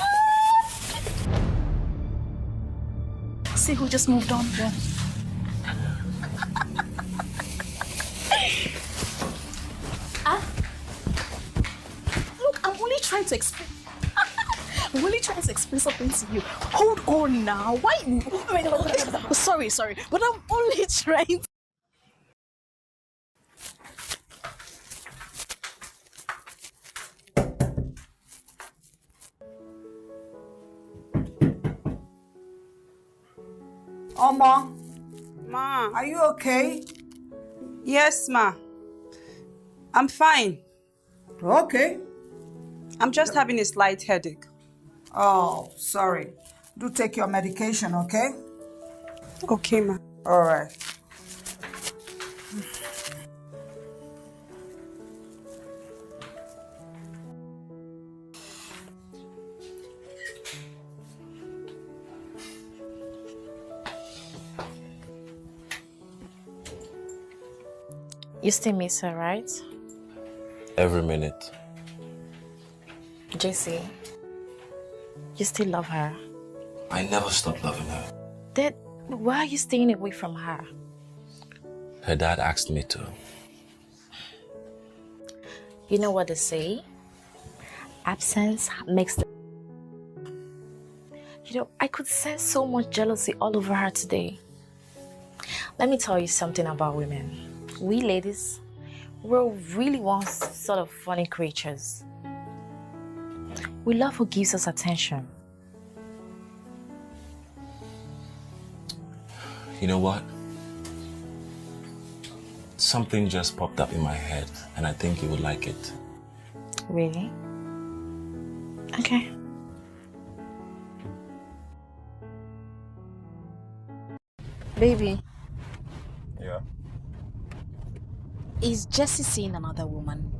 See who just moved on? What? Look, I'm only trying to explain. I'm only trying to explain something to you. Hold on now. Why? Sorry, but I'm only trying. Oma, Ma. are you okay? Yes, Ma. I'm fine. Okay. I'm just having a slight headache. Oh, sorry. Do take your medication, okay? Okay, Ma. All right. You still miss her, right? Every minute. JC, you still love her? I never stopped loving her. Then why are you staying away from her? Her dad asked me to. You know what they say? Absence makes the... You know, I could sense so much jealousy all over her today. Let me tell you something about women. We ladies, we're really one sort of funny creatures. We love who gives us attention. You know what? Something just popped up in my head, and I think you would like it. Really? Okay. Baby. Yeah? Is Jessie seeing another woman?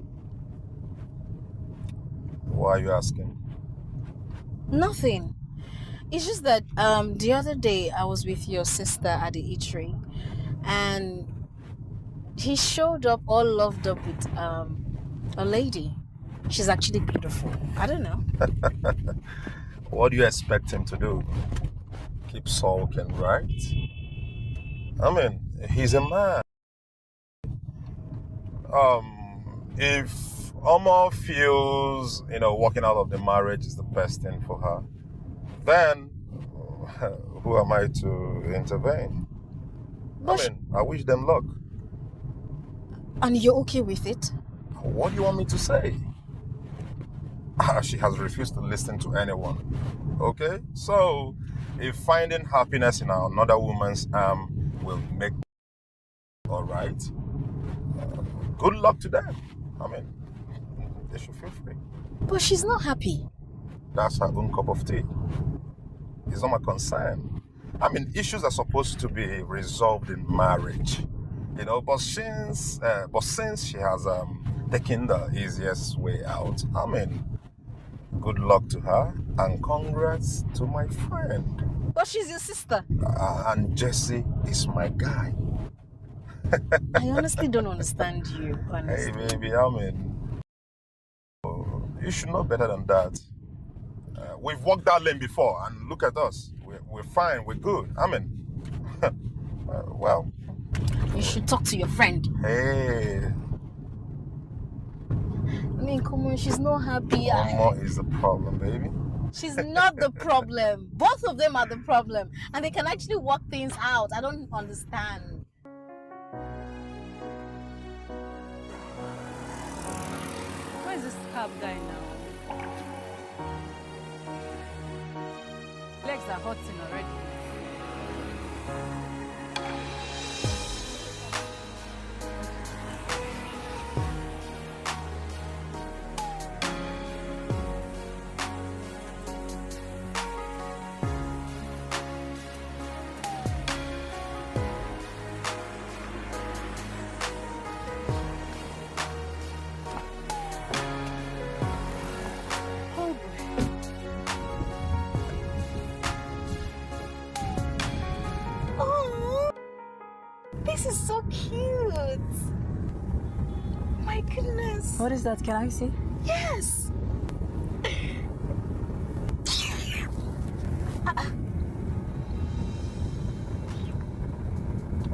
Why are you asking? Nothing. It's just that the other day I was with your sister at the H.E.R and he showed up all loved up with a lady. She's actually beautiful. I don't know. What do you expect him to do? Keep sulking, right? I mean, he's a man. If Omo feels, walking out of the marriage is the best thing for her, then who am I to intervene? But I wish them luck. And you're okay with it? What do you want me to say? She has refused to listen to anyone. Okay? So, if finding happiness in another woman's arm will make all right, good luck to them. They should feel free. But she's not happy. That's her own cup of tea. It's not my concern. Issues are supposed to be resolved in marriage. But since she has taken the easiest way out, good luck to her and congrats to my friend. But she's your sister. And Jesse is my guy. I honestly don't understand you, honestly. Hey, baby, you should know better than that. We've walked that lane before, and look at us. We're fine, we're good. Well. You should talk to your friend. Hey. Come on, she's not happy. Mama is the problem, baby. She's not the problem. Both of them are the problem. And they can actually work things out. I don't understand. Where is this cab guy now? Legs are hurting already. This is so cute. My goodness. What is that? Can I see? Yes.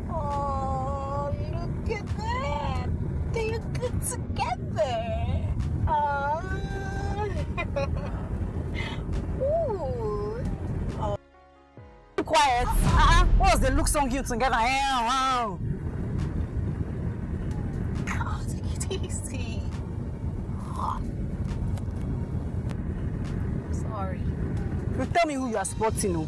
Oh, look at that. They are good together. Oh. Ooh. Oh. Quiet. What's they look so cute together? Wow. Oh, take it easy. Oh. Sorry. You tell me who you are supporting.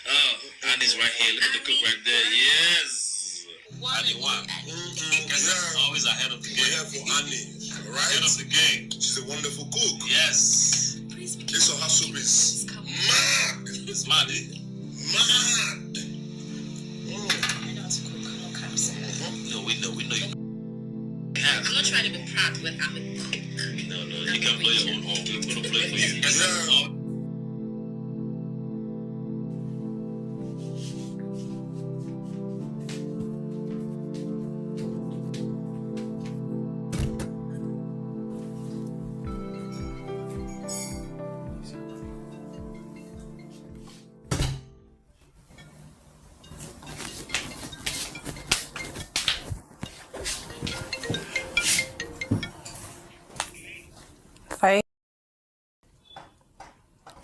Oh, Annie's right here. Look at the cook right there. Yes. Annie one. Guess always ahead of the game. We're here for Annie, right? Ahead of the game. She's a wonderful cook. Yes. This her soup is mad. It's mad, eh? Mad. I know how to cook. I'm not cancer. No, we know you. I'm not trying to be proud, but I'm a cook. No, you can play your own home. We're going to play for you. Yeah.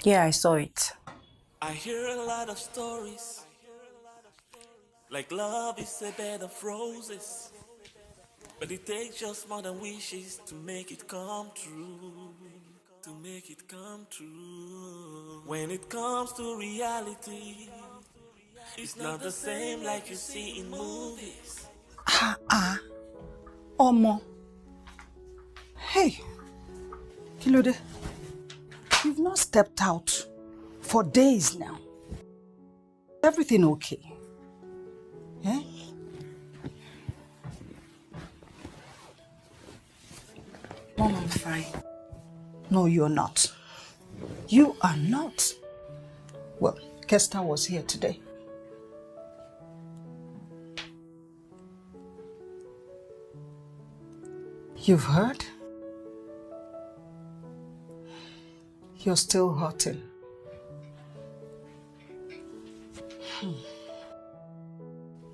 Yeah, I saw it. I hear a lot of stories, like love is a bed of roses, but it takes just more than wishes to make it come true, to make it come true. When it comes to reality, it's not the same like you see in movies. Omo. Hey, Kilode. You've not stepped out for days now. Everything okay? Eh? Mom, I'm fine. No, you're not. You are not. Well, Kester was here today. You've heard? You're still hurting.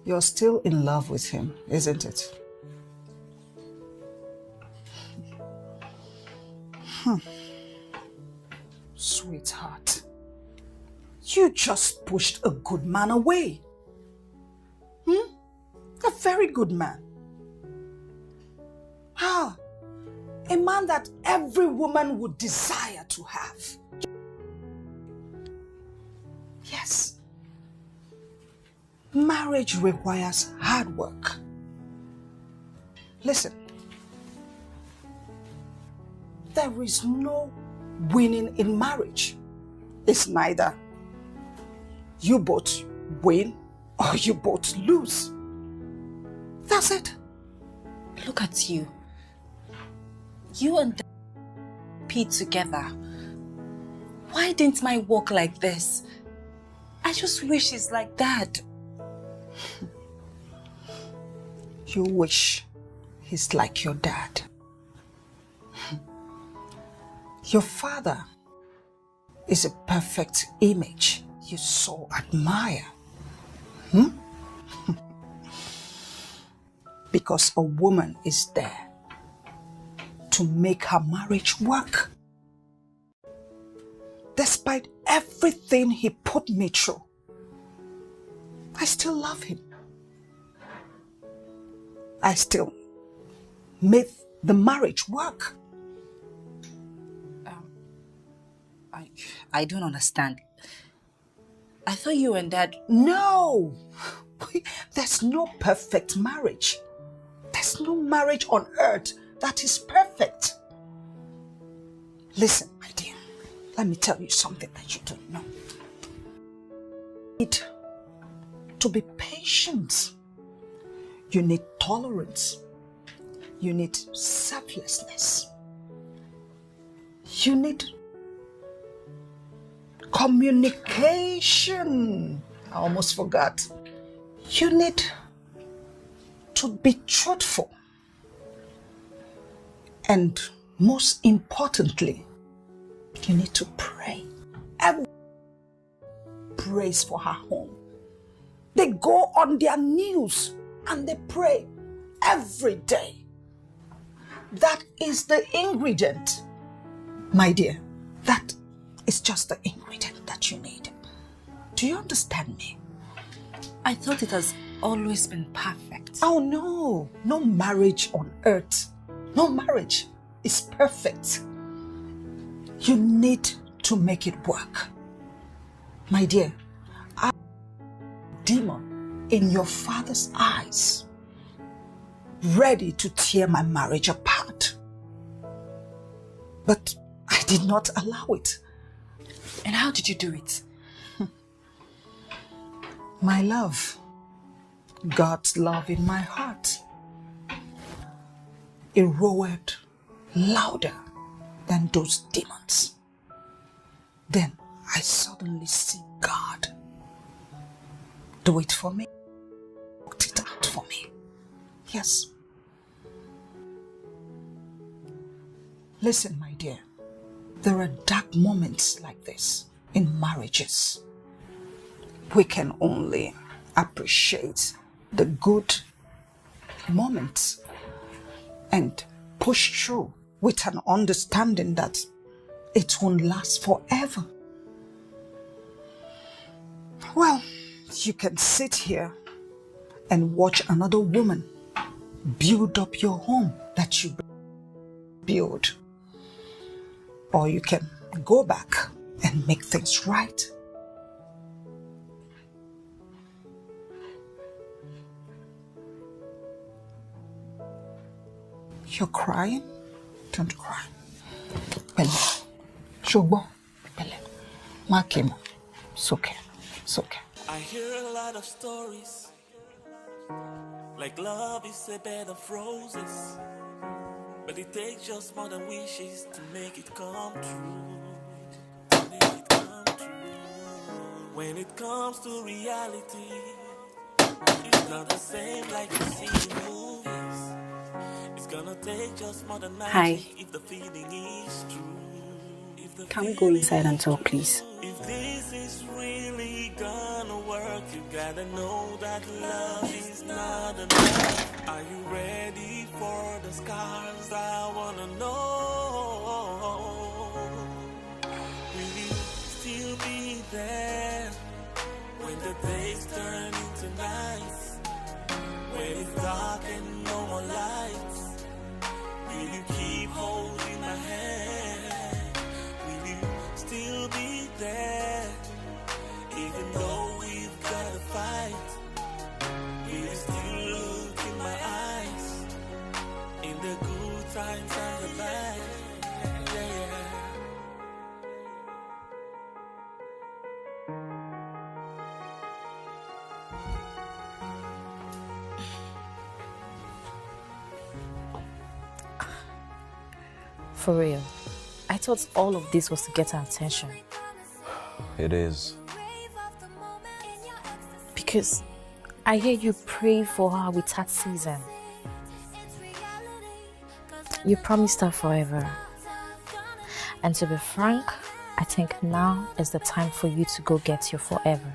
You're still in love with him, isn't it? Sweetheart, you just pushed a good man away. A very good man. A man that every woman would desire to have. Yes. Marriage requires hard work. Listen, there is no winning in marriage. It's neither you both win or you both lose. That's it. Look at you. You and Pete together. Why didn't mine work like this? I just wish it's like that. You wish he's like your dad. Your father is a perfect image you so admire. Because a woman is there to make her marriage work. Despite everything he put me through, I still love him. I still made the marriage work. I don't understand. I thought you and Dad... No! There's no perfect marriage. There's no marriage on earth that is perfect. Listen, my dear, let me tell you something that you don't know. You need to be patient. You need tolerance. You need selflessness. You need communication. I almost forgot. You need to be truthful. And most importantly, you need to pray. Everyone prays for her home. They go on their knees and they pray every day. That is the ingredient, my dear. That is just the ingredient that you need. Do you understand me? I thought it has always been perfect. Oh no, no marriage on earth. No marriage is perfect. You need to make it work. My dear, demon in your father's eyes, ready to tear my marriage apart. But I did not allow it. And how did you do it? My love, God's love in my heart, it roared louder than those demons. Then I suddenly see God do it for me, worked it out for me. Yes. Listen, my dear, there are dark moments like this in marriages. We can only appreciate the good moments and push through with an understanding that it won't last forever. Well, you can sit here and watch another woman build up your home that you build. Or you can go back and make things right. You're crying? Don't cry. Pele. Shogbo. Pele. Makemo. It's okay. It's okay. I hear a lot of stories, like love is a bed of roses, but it takes just more than wishes to make it come true. Make it come true. When it comes to reality, it's not the same like you see in movies. It's gonna take just more than magic if the feeling is true. Can we go inside and talk, please? If this is really gonna work, you gotta know that love is not enough. Are you ready for the scars? I wanna know. Will you still be there when the days turn into nights? When it's dark and no more lights, will you keep holding my hand? Will you still be there, even though we've got to fight? Will you still look in my eyes, in the good times and the bad? Yeah. For real, I thought all of this was to get our attention. It is. Because I hear you pray for her with that season. You promised her forever. And to be frank, I think now is the time for you to go get your forever.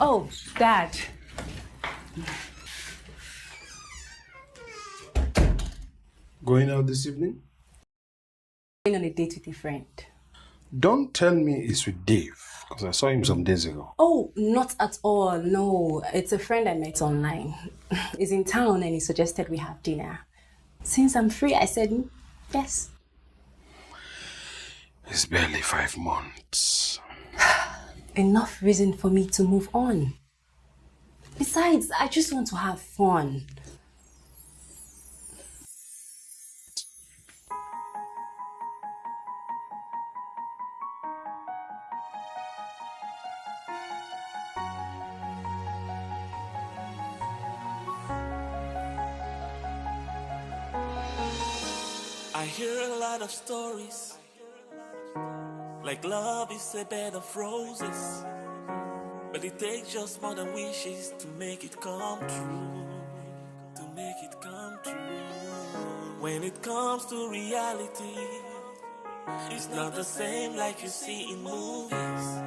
Oh, Dad. Going out this evening? Going on a date with a friend. Don't tell me it's with Dave, because I saw him some days ago. Oh, not at all. No, it's a friend I met online. He's in town and he suggested we have dinner. Since I'm free, I said yes. It's barely 5 months. Enough reason for me to move on. Besides, I just want to have fun. I hear a lot of stories, like love is a bed of roses, but it takes just more than wishes to make it come true, to make it come true. When it comes to reality, it's not the same like you see in movies.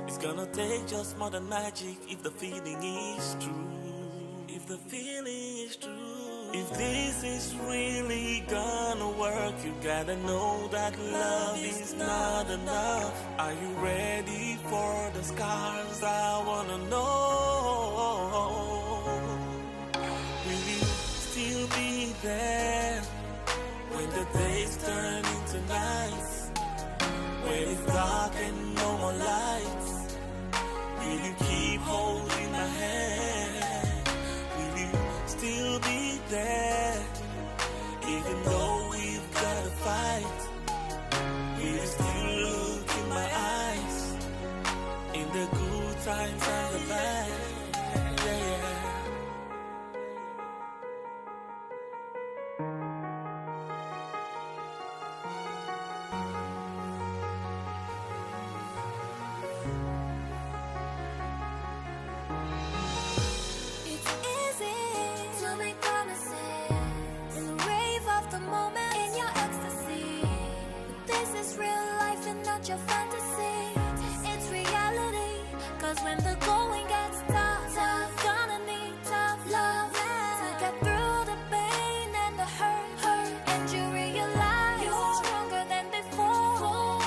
It's gonna take just more than magic if the feeling is true, if the feeling is true. If this is really gonna work, you gotta know that love is not enough. Are you ready for the scars? I wanna know. Will you still be there when the days turn into nights? When it's dark and no more lights, will you keep holding my hand? Will you still be there, even though we've got to fight? Will you still look in my eyes, in the good times and the bad? Yeah. Your fantasy, it's reality. Cause when the going gets tough, gonna need tough love to get through the pain and the hurt. And you realize you're stronger than before,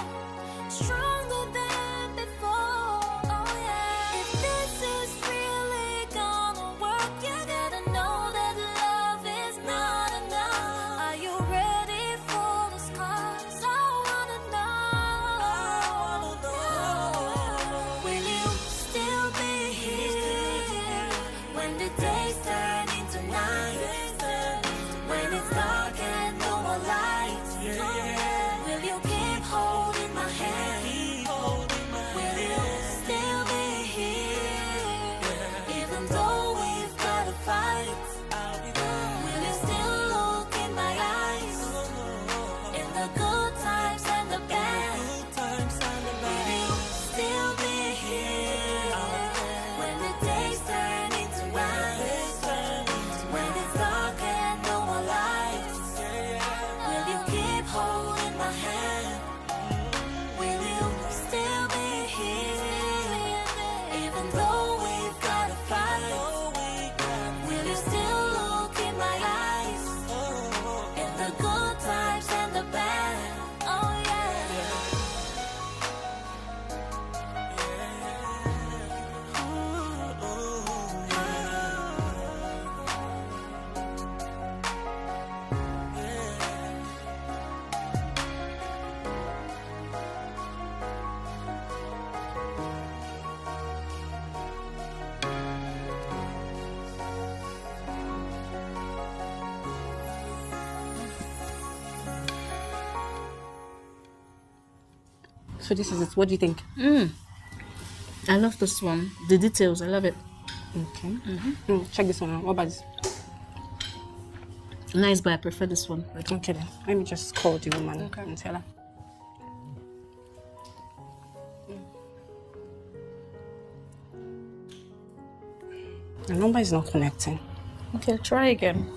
stronger than before. Oh yeah. If this is really gonna work, you gotta know that love is not enough. Are you ready for the scars? I wanna know. Days turn into nights, when it's dark and no more lights. Will you keep holding my hand? Will you still be here, even though we've got to fight? Will you still look in my eyes, in the good times and the bad? Will you still be here when the days turn into nights? Holding my hand, will you still be here, even though we've got to fight? Will you still look in my eyes, in the good times and the bad? Oh So this is it. What do you think? I love this one. The details, I love it. Okay. Check this one out. What about this? Nice, but I prefer this one. Okay then. Let me just call the woman and tell her. The number is not connecting. Okay, try again.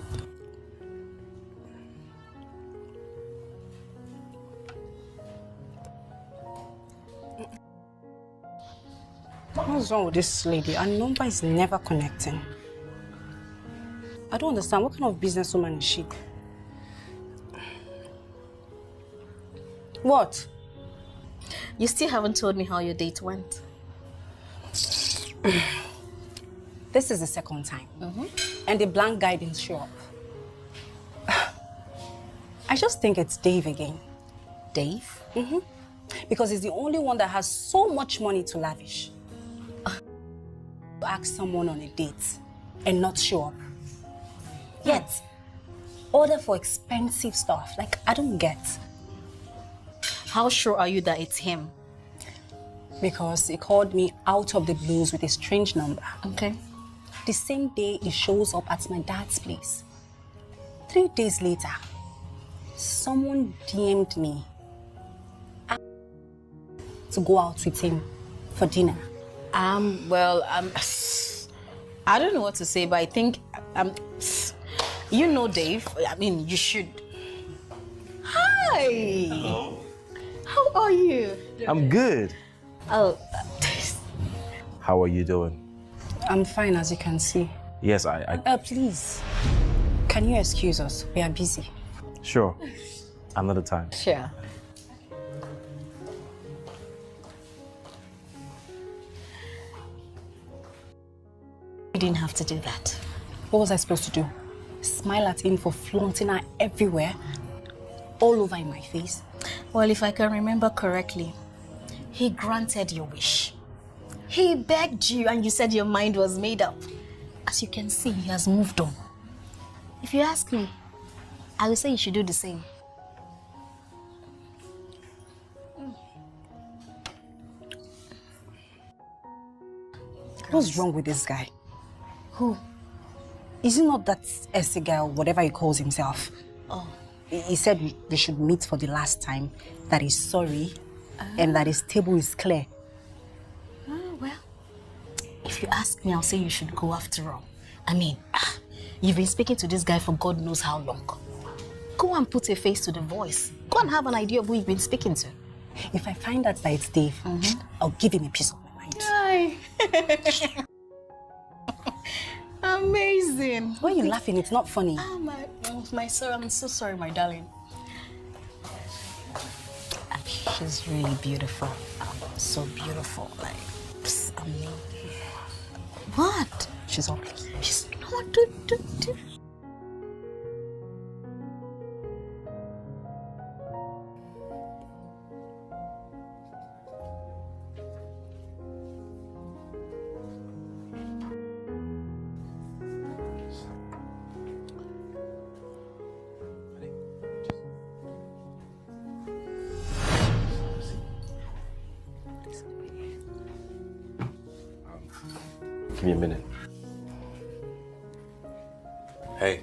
What's wrong with this lady? Her number is never connecting. I don't understand. What kind of businesswoman is she? What? You still haven't told me how your date went. This is the second time. And the blank guy didn't show up. I just think it's Dave again. Dave? Because he's the only one that has so much money to lavish. To ask someone on a date and not show up. Yet, order for expensive stuff. Like, I don't get. How sure are you that it's him? Because he called me out of the blues with a strange number. Okay. The same day he shows up at my dad's place. 3 days later, someone DM'd me to go out with him for dinner. Well, I don't know what to say, but I think, you know Dave. I mean, you should. Hi! Hello. How are you? I'm good. Oh. How are you doing? I'm fine, as you can see. Yes, Please, can you excuse us? We are busy. Sure. Another time. Sure. You didn't have to do that. What was I supposed to do? Smile at him for flaunting her everywhere? All over in my face? Well, if I can remember correctly, he granted your wish. He begged you and you said your mind was made up. As you can see, he has moved on. If you ask me, I will say you should do the same. What's wrong with this guy? Who? Is it not that H.E.R guy or whatever he calls himself? Oh. He said we should meet for the last time, that he's sorry, and that his table is clear. Oh, well, if you ask me, I'll say you should go after all. I mean, you've been speaking to this guy for God knows how long. Go and put a face to the voice. Go and have an idea of who you've been speaking to. If I find out that it's Dave, I'll give him a piece of my mind. Hi. Amazing. Why are you laughing? It's not funny. My sorry, I'm so sorry, my darling. She's really beautiful. So beautiful. Like, amazing. What? She's ugly. She's not. Give me a minute. Hey.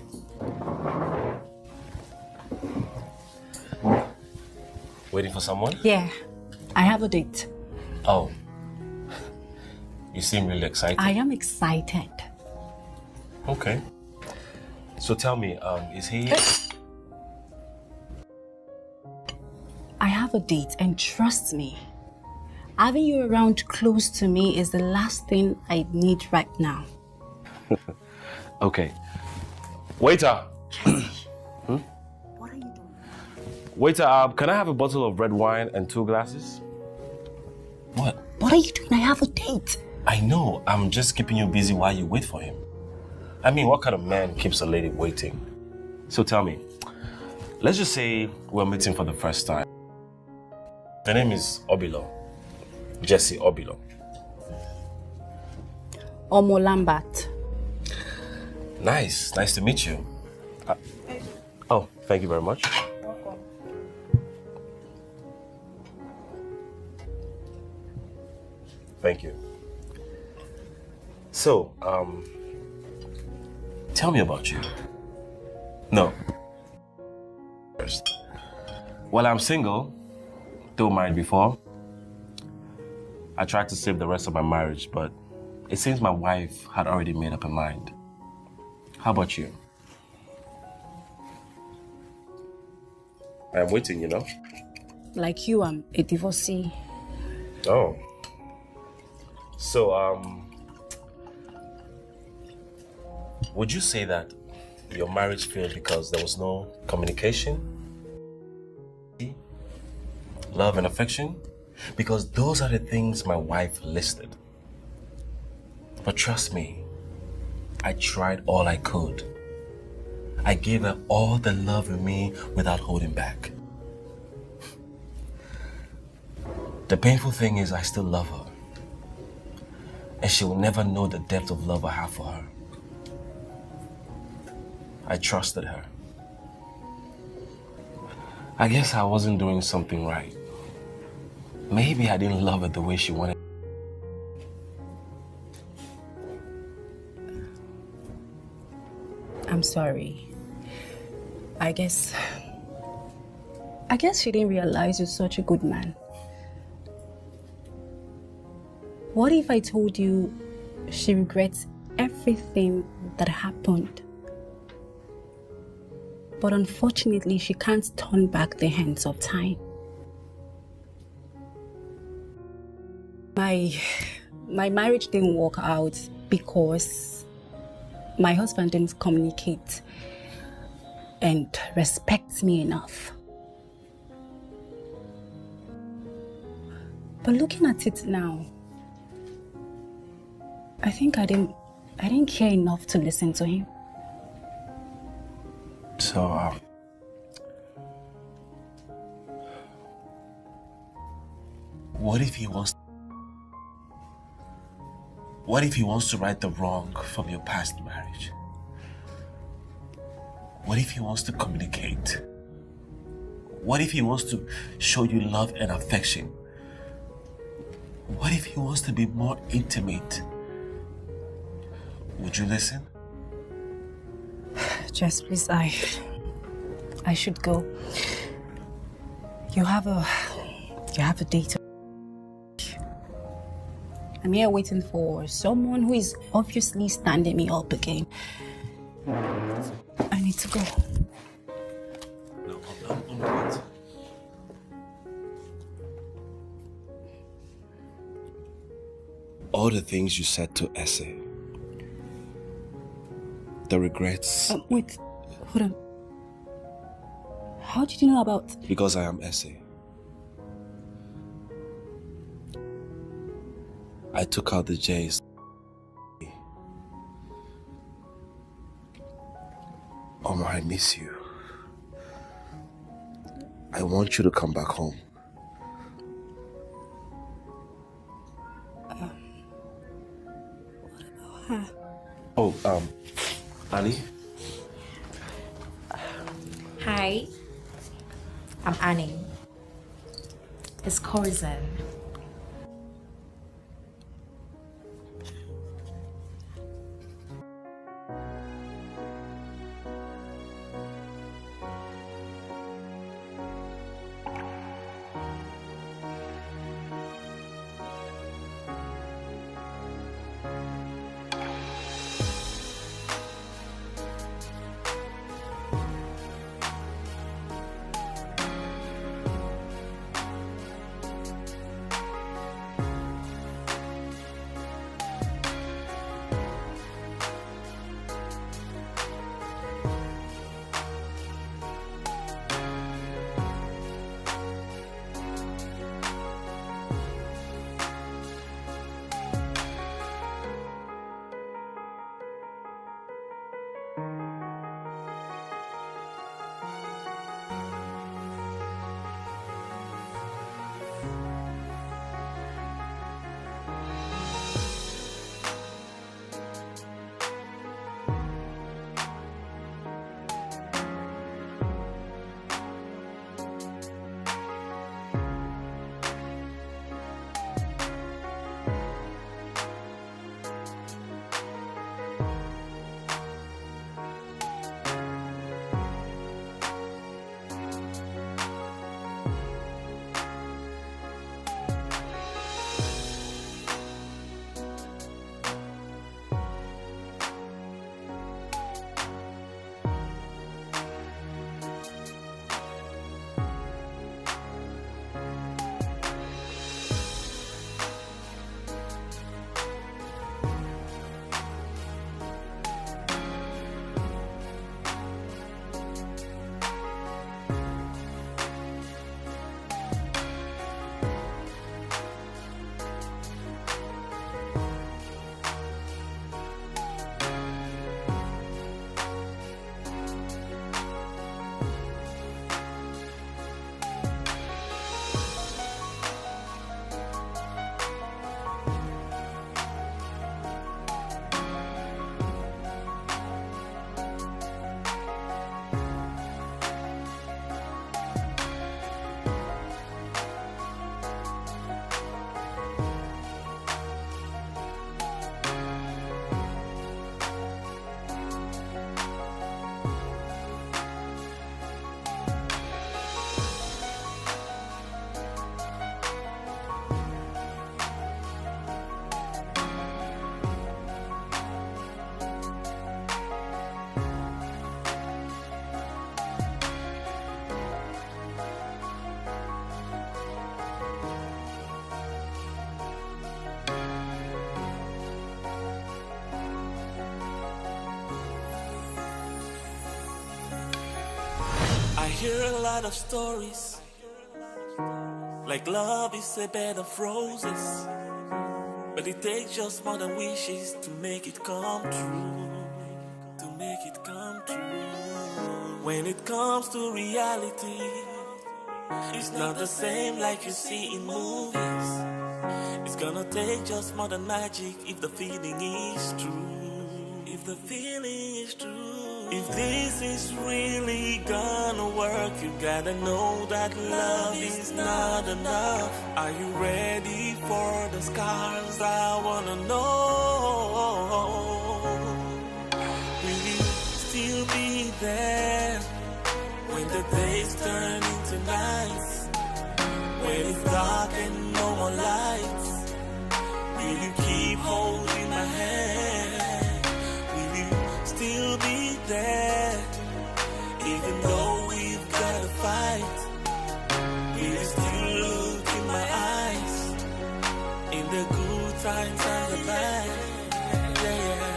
Waiting for someone? Yeah, I have a date. Oh. You seem really excited. I am excited. Okay. So tell me, is he... I have a date, and trust me, having you around close to me is the last thing I need right now. Okay. Waiter! What are you doing? Waiter, can I have a bottle of red wine and 2 glasses? What? What are you doing? I have a date. I know. I'm just keeping you busy while you wait for him. I mean, what kind of man keeps a lady waiting? So tell me, let's just say we're meeting for the first time. Her name is Obilo. Jesse Obilo. Omo Lambert. Nice. Nice to meet you. Oh, thank you very much. Welcome. Thank you. So, tell me about you. No. First. Well, I'm single, though married before. I tried to save the rest of my marriage, but it seems my wife had already made up her mind. How about you? I'm waiting, you know? Like you, I'm a divorcee. Oh. So, would you say that your marriage failed because there was no communication, love and affection? Because those are the things my wife listed. But trust me, I tried all I could. I gave her all the love in me without holding back. The painful thing is I still love her. And she will never know the depth of love I have for her. I trusted her. I guess I wasn't doing something right. Maybe I didn't love her the way she wanted. I'm sorry. I guess she didn't realize you're such a good man. What if I told you she regrets everything that happened? But unfortunately, she can't turn back the hands of time. My marriage didn't work out because my husband didn't communicate and respect me enough. But looking at it now, I think I didn't care enough to listen to him. So, what if he wants to right the wrong from your past marriage? What if he wants to communicate? What if he wants to show you love and affection? What if he wants to be more intimate? Would you listen? Jess, please, I should go. You have a date. I'm here waiting for someone who is obviously standing me up again. I need to go. No, I'm not. All the things you said to Essie, the regrets. Wait, hold on. How did you know about? Because I am Essie. I took out the J's. Omar, I miss you. I want you to come back home. Oh, Annie? Hi, I'm Annie. His cousin. I hear a lot of stories, like love is a bed of roses, but it takes just more than wishes to make it come true. To make it come true. When it comes to reality, it's not the same like you see in movies. It's gonna take just more than magic if the feeling is true. If the feeling is true. If this is really gonna work, you gotta know that love is not enough. Are you ready for the scars? I wanna know. Will you still be there when the days turn into nights? When it's dark and no more lights, will you keep holding my hand? Will you still be there, even though we've got to fight? Will you still look in my eyes, in the good times and the bad? Yeah, yeah.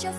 Your